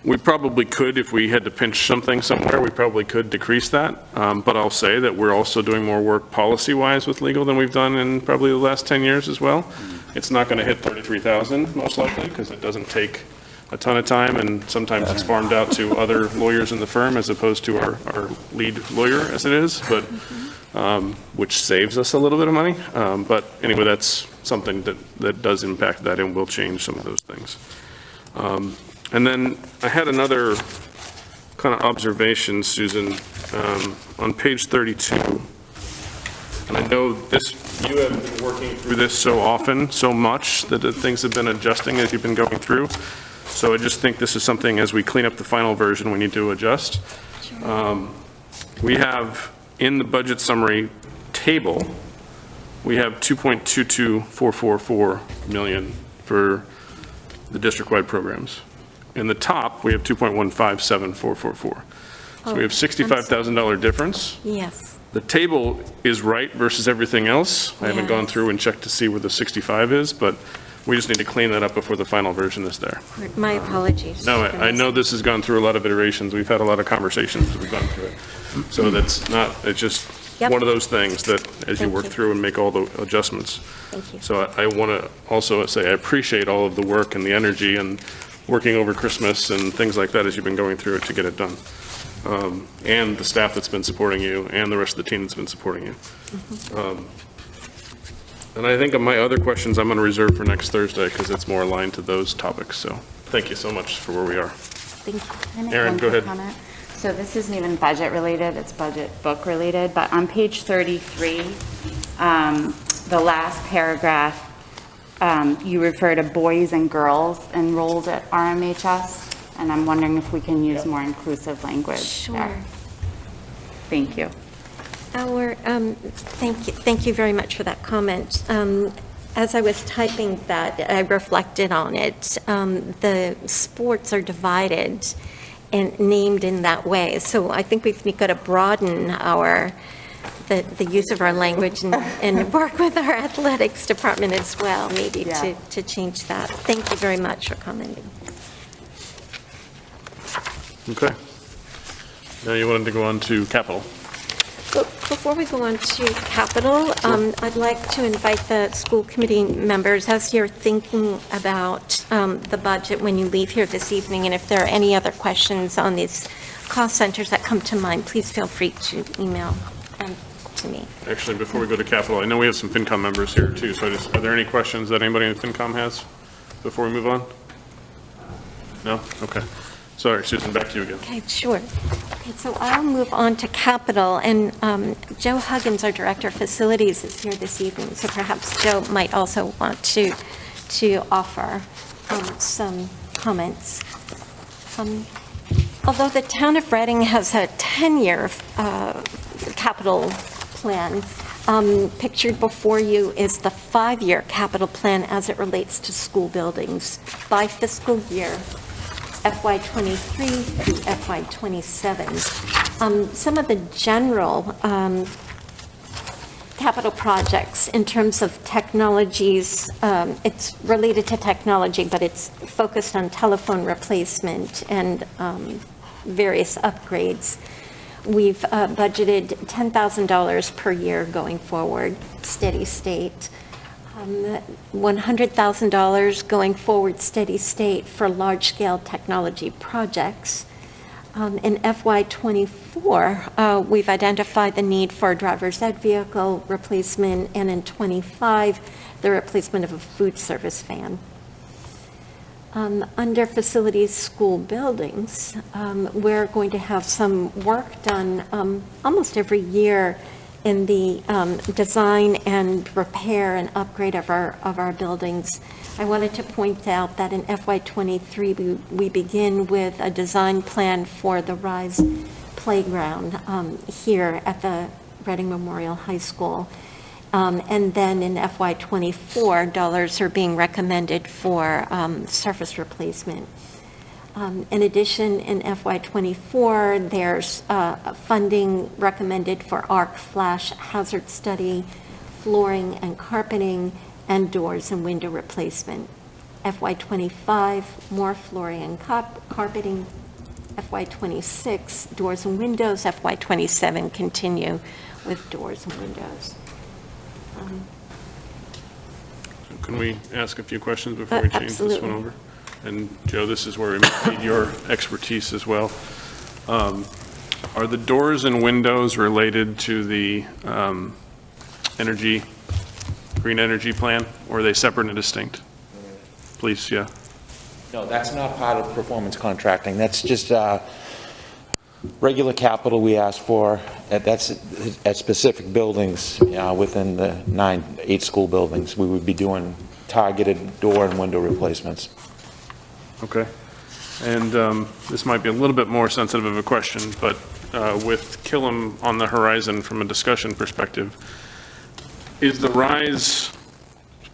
we probably could, if we had to pinch something somewhere, we probably could decrease that. But I'll say that we're also doing more work policy-wise with legal than we've done in probably the last 10 years as well. It's not going to hit 33,000 most likely, because it doesn't take a ton of time, and sometimes it's farmed out to other lawyers in the firm as opposed to our lead lawyer as it is, but which saves us a little bit of money. But anyway, that's something that does impact that and will change some of those things. And then I had another kind of observation, Susan, on page 32. And I know this, you have been working through this so often, so much, that things have been adjusting as you've been going through. So I just think this is something, as we clean up the final version, we need to adjust. We have, in the budget summary table, we have 2.22444 million for the district-wide programs. In the top, we have 2.157444. So we have $65,000 difference. Yes. The table is right versus everything else. I haven't gone through and checked to see where the 65 is, but we just need to clean that up before the final version is there. My apologies. No, I know this has gone through a lot of iterations. We've had a lot of conversations as we've gone through it. So that's not, it's just one of those things that as you work through and make all the adjustments. Thank you. So I want to also say I appreciate all of the work and the energy and working over Christmas and things like that as you've been going through it to get it done. And the staff that's been supporting you and the rest of the team that's been supporting you. And I think of my other questions I'm going to reserve for next Thursday because it's more aligned to those topics. So thank you so much for where we are. Thank you. Can I make Erin, one go quick ahead. comment? So this isn't even budget related, it's budget book related, but on page 33, the last paragraph, you refer to boys and girls enrolled at RMHS, and I'm wondering if we can use more inclusive language Sure. there. Thank you. Thank you very much for that comment. As I was typing that, I reflected on it. The sports are divided and named in that way. So I think we've got to broaden the use of our language and work with our athletics department as well, maybe to change that. Thank you very much for commenting. Okay. Now you wanted to go on to capital. Before we go on to capital, I'd like to invite the school committee members, as you're thinking about the budget when you leave here this evening, and if there are any other questions on these cost centers that come to mind, please feel free to email them to me. Actually, before we go to capital, I know we have some FinCom members here too, so are there any questions that anybody in FinCom has before we move on? No? Okay. Sorry, Susan, back to you again. Okay, sure. Okay, so I'll move on to capital, and Joe Huggins, our Director of Facilities, is here this evening, so perhaps Joe might also want to offer some comments. Although the town of Reading has a 10-year capital plan, pictured before you is the 5-year capital plan as it relates to school buildings by fiscal year FY23 through FY27. Some of the general capital projects in terms of technologies. It's related to technology, but it's focused on telephone replacement and various upgrades. We've budgeted $10,000 per year going forward, steady state. $100,000 going forward, steady state, for large-scale technology projects. In FY24, we've identified the need for a driver's ed vehicle replacement, and in '25, the replacement of a food service van. Under facilities, school buildings, we're going to have some work done almost every year in the design and repair and upgrade of our buildings. I wanted to point out that in FY23, we begin with a design plan for the RISE playground here at the Reading Memorial High School. And then in FY24, dollars are being recommended for surface replacement. In addition, in FY24, there's funding recommended for arc flash hazard study, flooring and carpeting, and doors and window replacement. FY25, more flooring and carpeting. FY26, doors and windows. FY27, continue with doors and windows. Can we ask a few questions before we change this one Absolutely. over? And Joe, this is where we need your expertise as well. Are the doors and windows related to the green energy plan, or are they separate and distinct? Please, yeah. No, that's not part of performance contracting. That's just regular capital we ask for. That's at specific buildings within the 8 school buildings. We would be doing targeted door and window replacements. Okay. And this might be a little bit more sensitive of a question, but with Killam on the horizon from a discussion perspective, is the RISE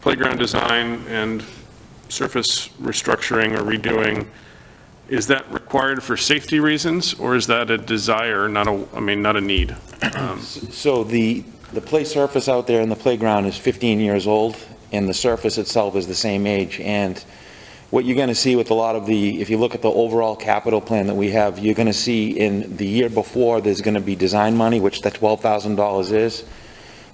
playground design and surface restructuring or redoing, is that required for safety reasons, or is that a desire, not a need? So the play surface out there in the playground is 15 years old, and the surface itself is the same age. And what you're going to see with a lot of if you look at the overall capital plan that we have, you're going to see in the year before, there's going to be design money, which that $12,000 is,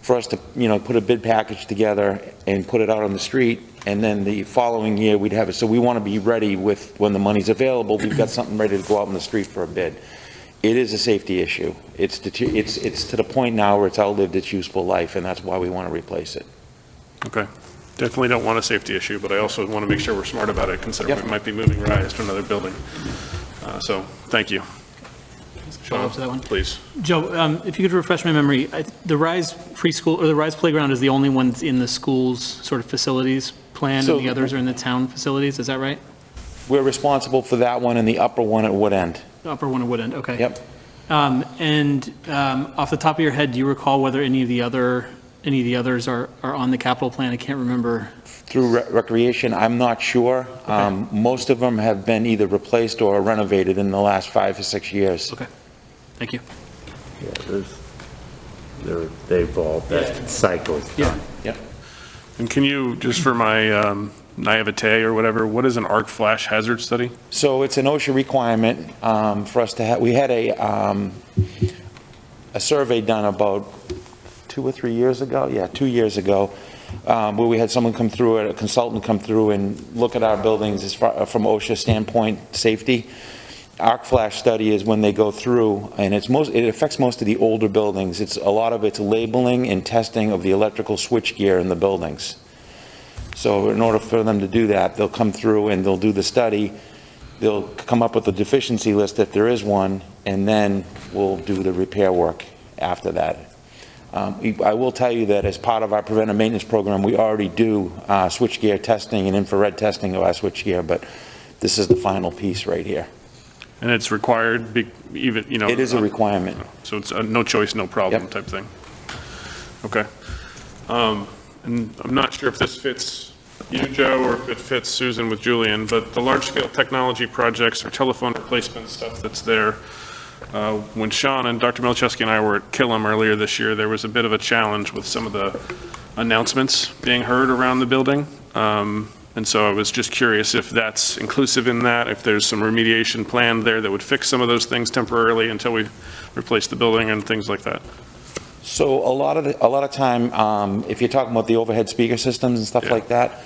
for us to, put a bid package together and put it out on the street. And then the following year, we'd have it. So we want to be ready with, when the money's available, we've got something ready to go out on the street for a bid. It is a safety issue. It's to the point now where it's outlived its useful life, and that's why we want to replace it. Okay. Definitely don't want a safety issue, but I also want to make sure we're smart about it, considering Yep. we might be moving RISE to another building. So, thank you. Follow up to that one. Please. Joe, if you could refresh my memory, the RISE preschool, or the RISE playground is the only one that's in the school's sort of facilities plan, So- and the others are in the town facilities, is that right? We're responsible for that one and the upper one at Wood End. The upper one at Wood End, okay. Yep. And off the top of your head, do you recall whether any of the others are on the capital plan? I can't remember. Through recreation, I'm not sure. Most of them have been either replaced or renovated in the last 5 or 6 years. Okay, thank you. Yeah, they evolved, that cycle is Yeah. done. Yep. And can you, just for my naivete or whatever, what is an arc flash hazard study? So it's an OSHA requirement for us to have. We had a survey done about 2 or 3 years ago. Yeah, 2 years ago, where we had someone come through, a consultant come through and look at our buildings as far from OSHA standpoint, safety. Arc flash study is when they go through, and it affects most of the older buildings. A lot of it's labeling and testing of the electrical switchgear in the buildings. So in order for them to do that, they'll come through and they'll do the study. They'll come up with a deficiency list if there is one, and then we'll do the repair work after that. I will tell you that as part of our preventive maintenance program, we already do switchgear testing and infrared testing of our switchgear, but this is the final piece right here. And it's required, even, It is a requirement. So it's a no choice, no problem Yep. type thing. Okay. And I'm not sure if this fits you, Joe, or if it fits Susan with Julian, but the large-scale technology projects or telephone replacement stuff that's there, When Sean and Dr. Milczewski and I were at Killam earlier this year, there was a bit of a challenge with some of the announcements being heard around the building. And so I was just curious if that's inclusive in that, if there's some remediation plan there that would fix some of those things temporarily until we replace the building and things like that. So a lot of time, if you're talking about the overhead speaker systems and stuff Yeah. like that,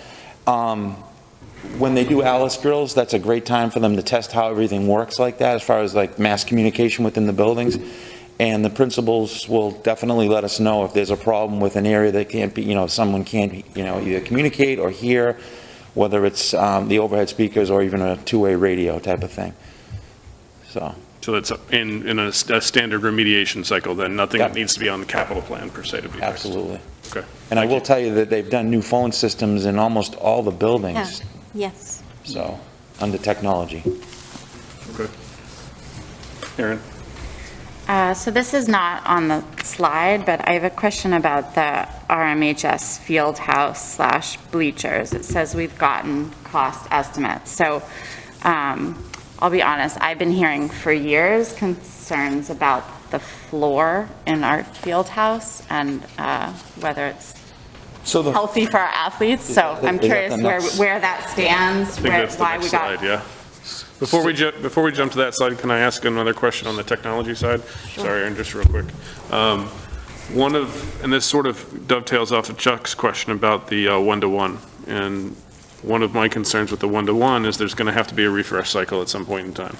when they do Alice drills, that's a great time for them to test how everything works like that, as far as like mass communication within the buildings. And the principals will definitely let us know if there's a problem with an area that can't be, someone can't, either communicate or hear, whether it's the overhead speakers or even a two-way radio type of thing. So that's in a standard remediation cycle, then nothing Yeah. that needs to be on the capital plan per se to be fixed. absolutely. Okay. And I will tell you that they've done new phone systems in almost all the Yeah, buildings, yes. so, under technology. Okay. Erin? So this is not on the slide, but I have a question about the RMHS field house / bleachers. It says we've gotten cost estimates. So I'll be honest, I've been hearing for years concerns about the floor in our field house and whether it's So the, healthy for our athletes. So I'm is that curious the next- where that stands, I think that's the why next we got. slide, yeah. Before we jump to that slide, can I ask another question on the technology side? Sorry, Erin, just real quick. And this sort of dovetails off of Chuck's question about the one-to-one. And one of my concerns with the one-to-one is there's going to have to be a refresh cycle at some point in time.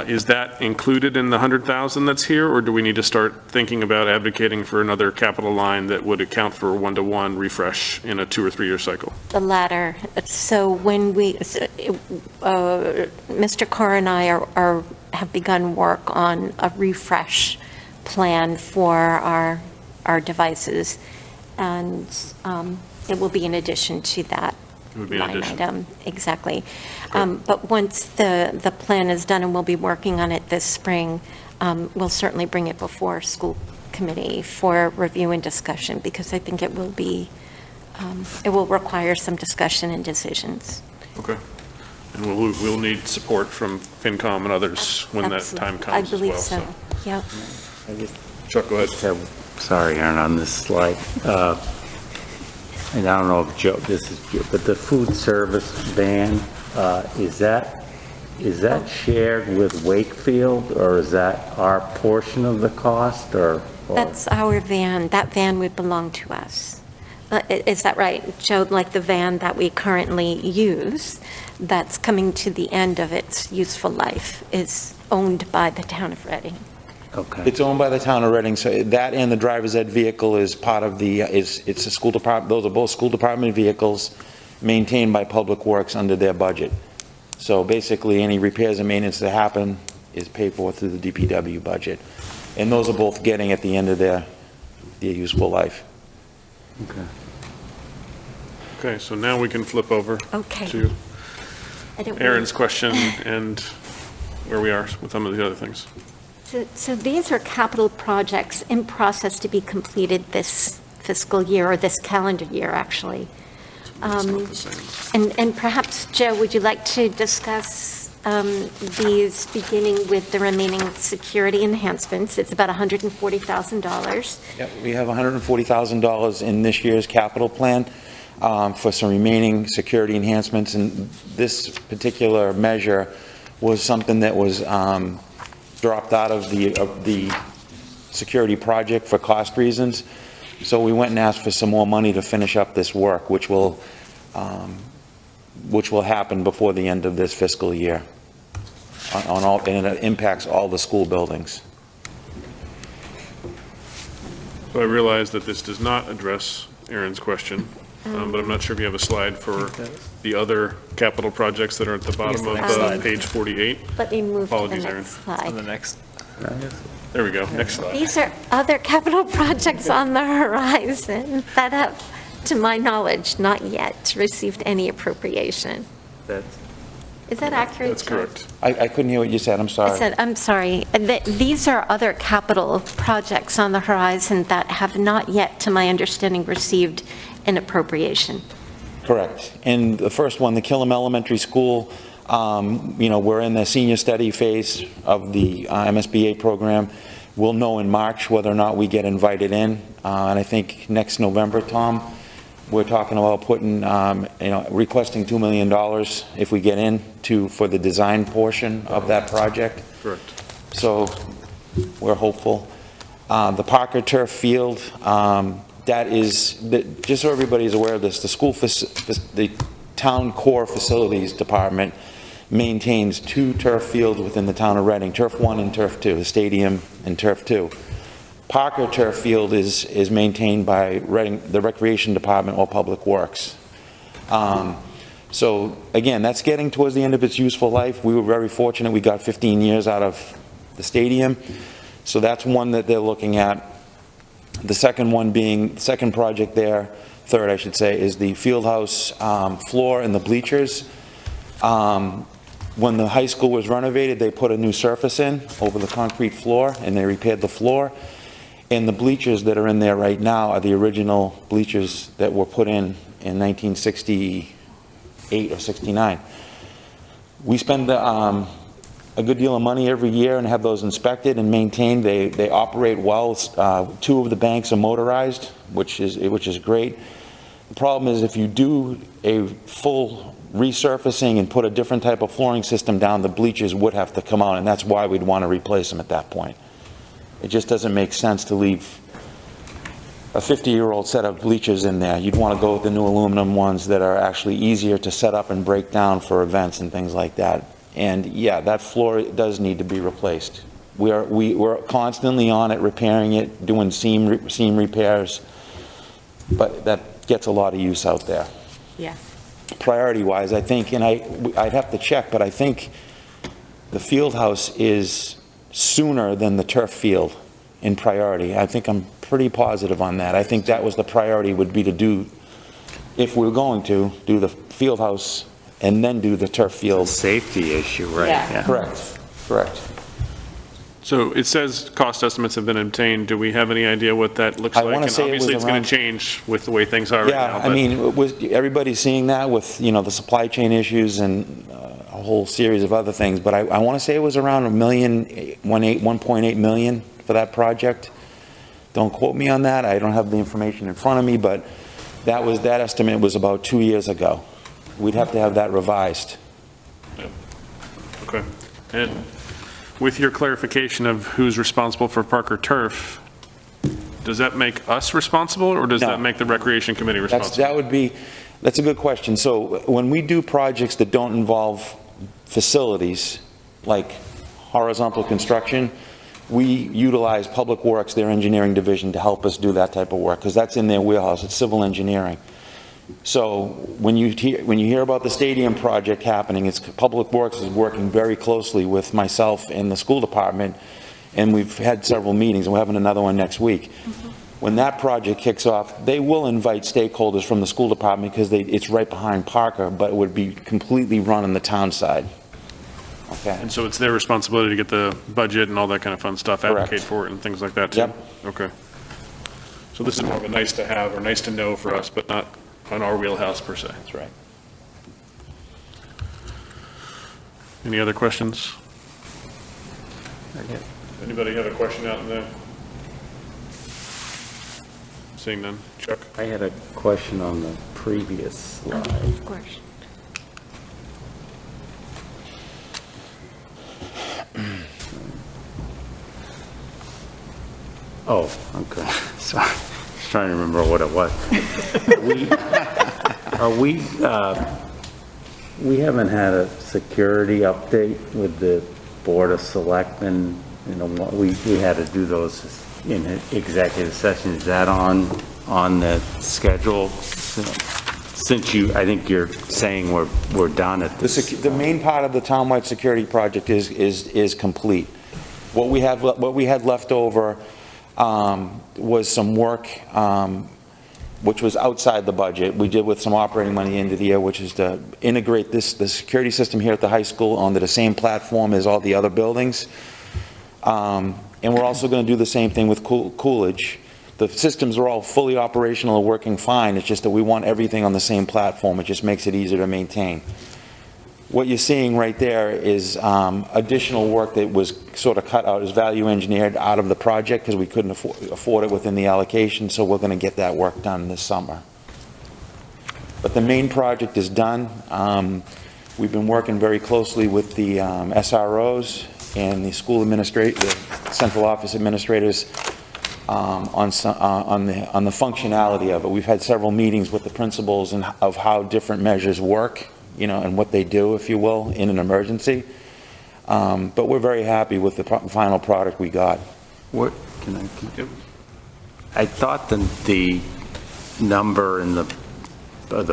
Is that included in the 100,000 that's here, or do we need to start thinking about advocating for another capital line that would account for a one-to-one refresh in a 2 or 3 year cycle? The latter. So when Mr. Carr and I have begun work on a refresh plan for our devices, and it will be in addition to that. It would be an line addition. item, exactly. But once the plan is done, and we'll be working on it this spring, we'll certainly bring it before school committee for review and discussion, because I think it will require some discussion and decisions. Okay. And we'll need support from FinCom and others when that time comes I as well. believe so, yep. Chuck, go ahead. Sorry, Aaron, on this slide. And I don't know if Joe, this is Joe, but the food service van, is that shared with Wakefield, or is that our portion of the cost, or? That's our van. That van would belong to us. Is that right, Joe? Like the van that we currently use, that's coming to the end of its useful life, is owned by the town of Reading. Okay. it's owned by the town of Reading, so that and the driver's ed vehicle is part of it's a school department, those are both school department vehicles maintained by Public Works under their budget. So basically, any repairs and maintenance that happen is paid for through the DPW budget. And those are both getting at the end of their useful life. Okay. Okay, so now we can flip over Okay. to I don't Erin's question and where we are with some of the other things. So these are capital projects in process to be completed this fiscal year, or this calendar year, actually. It's not the same. And perhaps, Joe, would you like to discuss these, beginning with the remaining security enhancements? It's about $140,000. Yep, we have $140,000 in this year's capital plan for some remaining security enhancements, and this particular measure was something that was dropped out of the security project for cost reasons. So we went and asked for some more money to finish up this work, which will happen before the end of this fiscal year on all, and it impacts all the school buildings. So I realize that this does not address Erin's question, but I'm not sure if you have a slide for the other capital projects that are at the bottom of page 48. Let me move to the Apologies, Erin. next slide. next. There we go, next slide. These are other capital projects on the horizon that have, to my knowledge, not yet received any appropriation. Is that accurate? That's Joe? correct. I couldn't hear what you said, I'm sorry. I said, I'm sorry, these are other capital projects on the horizon that have not yet, to my understanding, received an appropriation. Correct. And the first one, the Killam Elementary School, We're in the senior study phase of the MSBA program. We'll know in March whether or not we get invited in. And I think next November, Tom, we're talking about putting, requesting $2 million if we get in for the design portion of that project. Correct. So we're hopeful. The Parker Turf Field, that is, just so everybody's aware of this, the town core facilities department maintains 2 turf fields within the town of Reading, Turf 1 and Turf 2, the stadium and Turf 2. Parker Turf Field is maintained by Reading, the Recreation Department or Public Works. So again, that's getting towards the end of its useful life. We were very fortunate. We got 15 years out of the stadium. So that's one that they're looking at. The second one being, second project there, third I should say, is the field house floor and the bleachers. When the high school was renovated, they put a new surface in over the concrete floor and they repaired the floor. And the bleachers that are in there right now are the original bleachers that were put in 1968 or 69. We spend a good deal of money every year and have those inspected and maintained. They operate well. 2 of the banks are motorized, which is great. The problem is if you do a full resurfacing and put a different type of flooring system down, the bleachers would have to come out, and that's why we'd want to replace them at that point. It just doesn't make sense to leave a 50-year-old set of bleachers in there. You'd want to go with the new aluminum ones that are actually easier to set up and break down for events and things like that. And yeah, that floor does need to be replaced. We're constantly on it, repairing it, doing seam repairs, but that gets a lot of use out there. Yeah. Priority-wise, I think, and I'd have to check, but I think the field house is sooner than the turf field in priority. I think I'm pretty positive on that. I think that was the priority, would be to do, if we're going to, do the field house and then do the turf field. Safety issue, right? Yeah. Correct. So it says cost estimates have been obtained. Do we have any idea what that looks I like? wanna And say it was obviously, it's going around- to change with the way things are right now. Yeah, I but- mean, everybody's seeing that with, the supply chain issues and a whole series of other things, but I want to say it was around $1.8 million for that project. Don't quote me on that. I don't have the information in front of me, but that estimate was about 2 years ago. We'd have to have that revised. Okay. And with your clarification of who's responsible for Parker Turf, does that make us responsible, or does No. that make the Recreation Committee responsible? That's a good question. So when we do projects that don't involve facilities, like horizontal construction, we utilize Public Works, their engineering division, to help us do that type of work, because that's in their wheelhouse. It's civil engineering. So when you hear about the stadium project happening, it's Public Works is working very closely with myself and the school department, and we've had several meetings, and we're having another one next week. When that project kicks off, they will invite stakeholders from the school department, because it's right behind Parker, but it would be completely run on the town side. Okay? And so it's their responsibility to get the budget and all that kind of fun stuff, Correct. advocate for it and things like that, too? Yep. Okay. So this is more of a nice to have or nice to know for us, but not on our wheelhouse per se. That's right. Any other questions? Anybody have a question out in there? Seeing none. Chuck? I had a question on the previous slide. Of course. Oh, okay. Sorry. Just trying to remember what it was. We haven't had a security update with the Board of Selectmen. We had to do those in executive session. Is that on the schedule? Since I think you're saying we're done at this. The main part of the townwide security project is complete. What we had left over was some work which was outside the budget. We did with some operating money into the year, which is to integrate the security system here at the high school onto the same platform as all the other buildings. And we're also going to do the same thing with Coolidge. The systems are all fully operational and working fine. It's just that we want everything on the same platform. It just makes it easier to maintain. what you're seeing right there is additional work that was sort of cut out, is value engineered out of the project because we couldn't afford it within the allocation, so we're going to get that work done this summer. But the main project is done. We've been working very closely with the SROs and the school administrators, the central office administrators on the functionality of it. We've had several meetings with the principals and of how different measures work, you know, and what they do, if you will, in an emergency. But we're very happy with the final product we got. What, I thought the number in the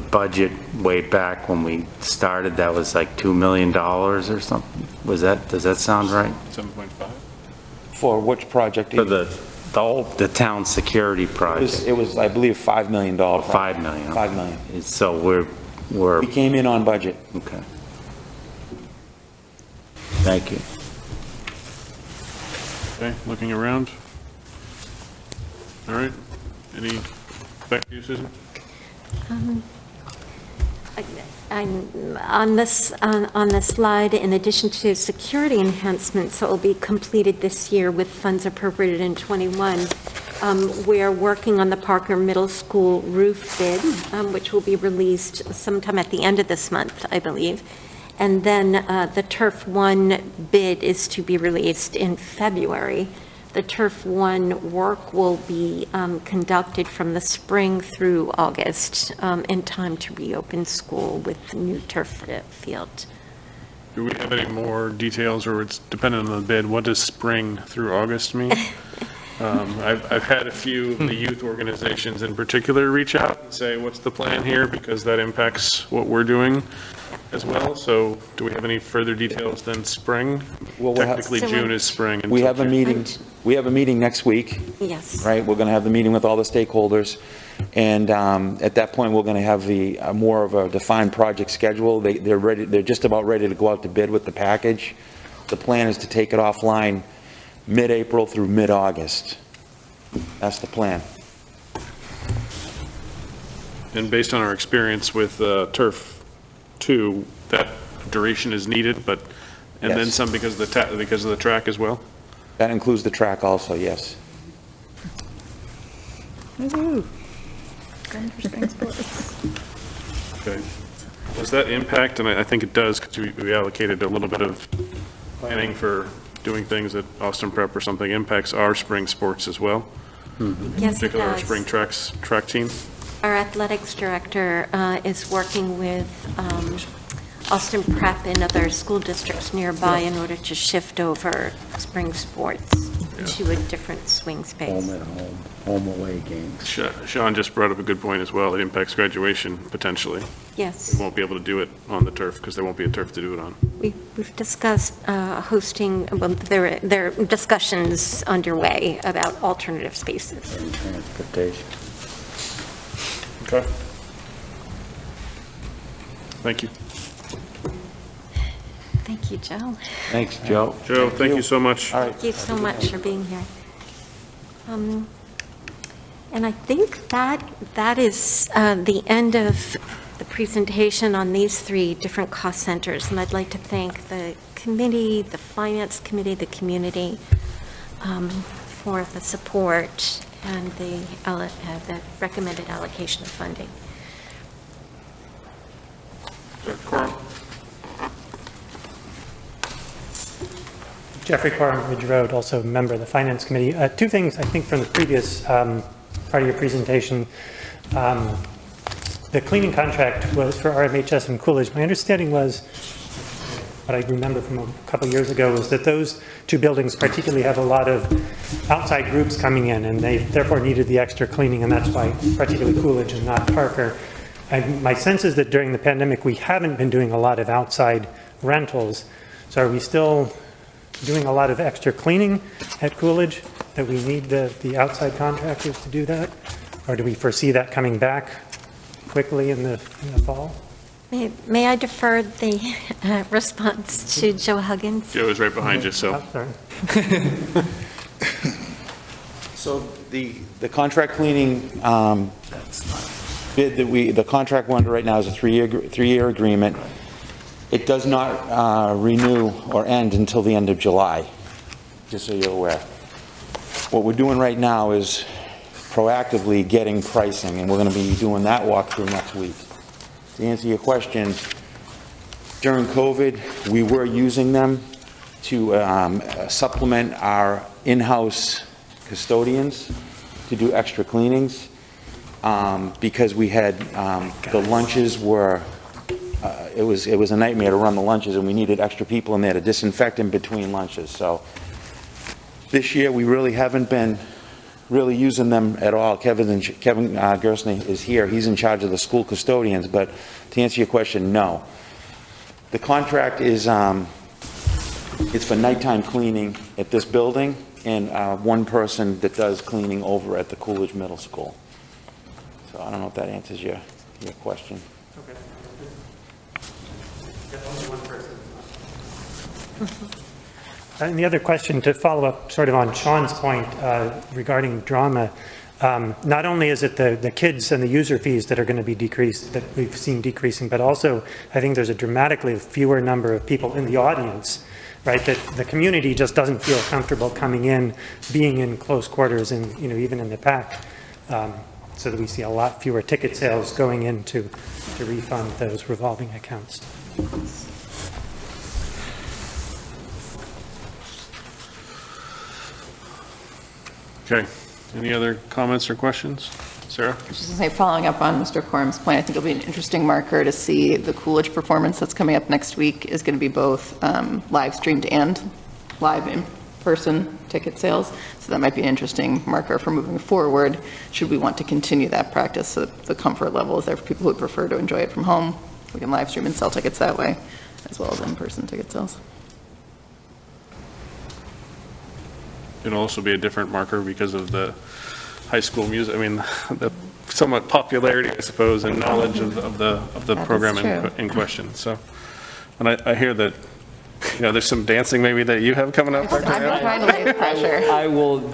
budget way back when we started, that was like $2 million or something. Does that sound right? 7.5? For which project? For the town security project? It was, I believe, $5 million. $5 million. $5 million. So we're, We came in on budget. okay. Thank you. Okay, looking around. All right, back to you, Susan? On the slide, in addition to security enhancements that will be completed this year with funds appropriated in ’21, we are working on the Parker Middle School roof bid, which will be released sometime at the end of this month, I believe. And then the Turf 1 bid is to be released in February. The Turf 1 work will be conducted from the spring through August in time to reopen school with the new turf field. Do we have any more details, or it's dependent on the bid? What does spring through August mean? I've had a few of the youth organizations in particular reach out and say, what's the plan here? Because that impacts what we're doing as well. So do we have any further details than spring? Well, we'll have- Technically, June is spring. We have a until June. meeting, next week, Yes. right? We're going to have the meeting with all the stakeholders, and at that point, we're going to have the more of a defined project schedule. They're just about ready to go out to bid with the package. The plan is to take it offline mid-April through mid-August. That's the plan. And based on our experience with Turf 2, that duration is needed, and then Yes. some because of the track as well? That includes the track also, yes. Okay. Does that impact, and I think it does, because we allocated a little bit of planning for doing things at Austin Prep or something, impacts our spring sports as well? Yes, it Particularly our does. spring track team? Our athletics director is working with Austin Prep and other school districts nearby in order to shift over spring sports to a different swing space. Home and home away games. Sean just brought up a good point as well. It impacts graduation potentially. Yes. We won't be able to do it on the turf because there won't be a turf to do it on. We've discussed hosting, well, there are discussions underway about alternative spaces. And transportation. Okay. Thank you. Thank you, Joe. Thanks, Joe. Joe, thank you so much. All right. Thank you so much for being here. And I think that is the end of the presentation on these three different cost centers. And I'd like to thank the committee, the finance committee, the community for the support and the recommended allocation of funding. Jeffrey Quorum, Ridge Road, also a member of the Finance Committee. Two things, I think, from the previous part of your presentation. The cleaning contract was for RMHS and Coolidge. My understanding was, what I remember from a couple years ago, was that those two buildings particularly have a lot of outside groups coming in, and they therefore needed the extra cleaning, and that's why particularly Coolidge and not Parker. My sense is that during the pandemic, we haven't been doing a lot of outside rentals. So are we still doing a lot of extra cleaning at Coolidge, that we need the outside contractors to do that? Or do we foresee that coming back quickly in the fall? May I defer the response to Joe Huggins? Joe is right behind you, so. Oh, sorry. So the contract cleaning bid that the contract we're under right now is a three-year agreement. It does not renew or end until the end of July, just so you're aware. What we're doing right now is proactively getting pricing, and we're going to be doing that walkthrough next week. To answer your question, during COVID, we were using them to supplement our in-house custodians to do extra cleanings, because we had, the lunches were, it was a nightmare to run the lunches, and we needed extra people in there to disinfect in between lunches. So this year, we really haven't been really using them at all. Kevin Gersney is here. He's in charge of the school custodians, but to answer your question, no. The contract is, it's for nighttime cleaning at this building, and one person that does cleaning over at the Coolidge Middle School. So I don't know if that answers your question. Okay. Only one person. And the other question, to follow up sort of on Sean's point regarding drama, not only is it the kids and the user fees that are going to be decreased, that we've seen decreasing, but also I think there's a dramatically fewer number of people in the audience, right? That the community just doesn't feel comfortable coming in, being in close quarters, and even in the pack, so that we see a lot fewer ticket sales going in to refund those revolving accounts. Okay, any other comments or questions? Sarah? Just to say, following up on Mr. Quorum's point, I think it'll be an interesting marker to see the Coolidge performance that's coming up next week is going to be both live streamed and live in-person ticket sales. So that might be an interesting marker for moving forward, should we want to continue that practice. So the comfort level is there for people who would prefer to enjoy it from home. We can live stream and sell tickets that way, as well as in-person ticket sales. It'll also be a different marker because of the high school music, I mean, the somewhat popularity, I suppose, and knowledge of the program in question. So, and I hear that, there's some dancing maybe that you have coming up. I'm trying to lay the pressure. I will,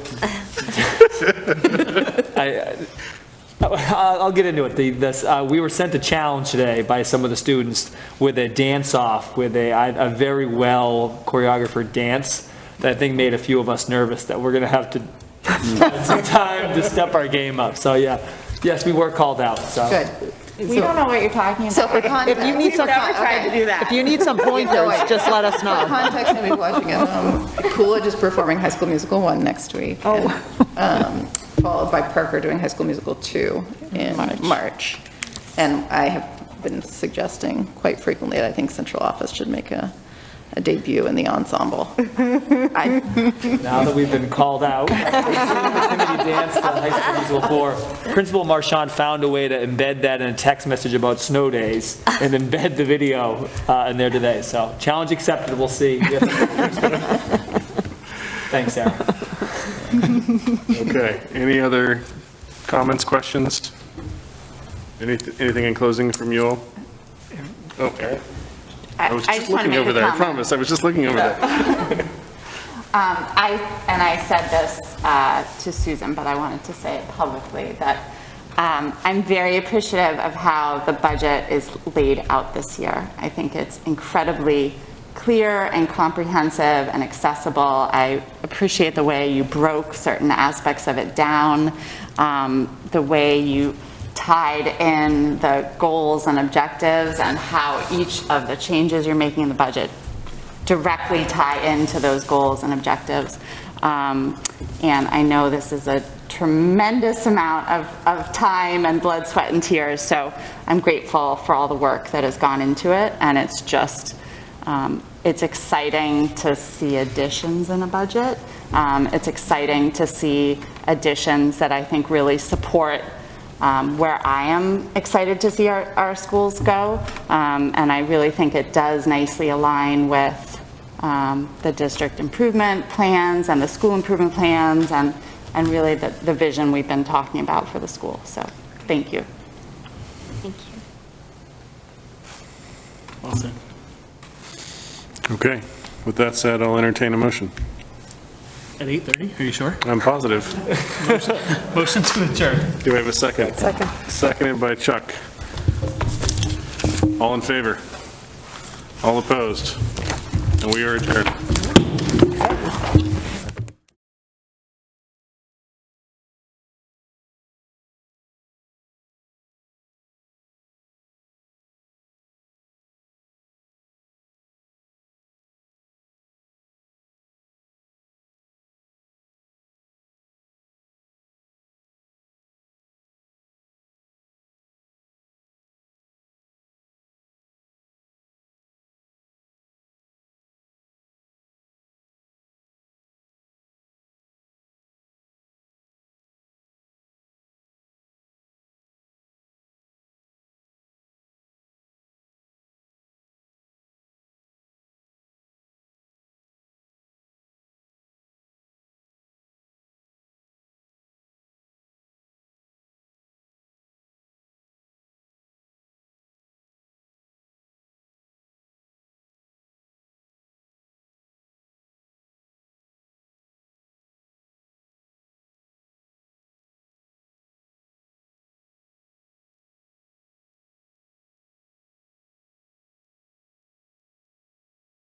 I'll get into it. We were sent a challenge today by some of the students with a dance-off, with a very well choreographed dance that I think made a few of us nervous that we're going to have to spend some time to step our game up. So yes, we were called out. So. Good. We don't know what you're talking about. So for context, If you need some, tried to do that. if you need some pointers, just let us For know. context, maybe watching at home, Coolidge is performing High School Musical 1 next week. Oh. And, followed by Parker doing High School Musical 2 in March. And I have been suggesting quite frequently that I think central office should make a debut in the ensemble. Now that we've been called out, opportunity dance to High School Musical 4, Principal Marchand found a way to embed that in a text message about snow days and embed the video in there today. So challenge accepted. We'll see. Thanks, Sarah. Okay, any other comments, questions? Anything in closing from you all? Oh, Eric? I was just looking over there, I promise, I was just looking over there. I said this to Susan, but I wanted to say it publicly, that I'm very appreciative of how the budget is laid out this year. I think it's incredibly clear and comprehensive and accessible. I appreciate the way you broke certain aspects of it down, the way you tied in the goals and objectives, and how each of the changes you're making in the budget directly tie into those goals and objectives. And I know this is a tremendous amount of time and blood, sweat, and tears, so I'm grateful for all the work that has gone into it, and it's just, it's exciting to see additions in a budget. It's exciting to see additions that I think really support where I am excited to see our schools go. And I really think it does nicely align with the district improvement plans and the school improvement plans, and really the vision we've been talking about for the school. So thank you. Thank you. Well said. Okay, with that said, I'll entertain a motion. At 8:30, are you sure? I'm positive. Motion to adjourn. Do I have a second? Second. Seconded by Chuck. All in favor? All opposed? And we are adjourned.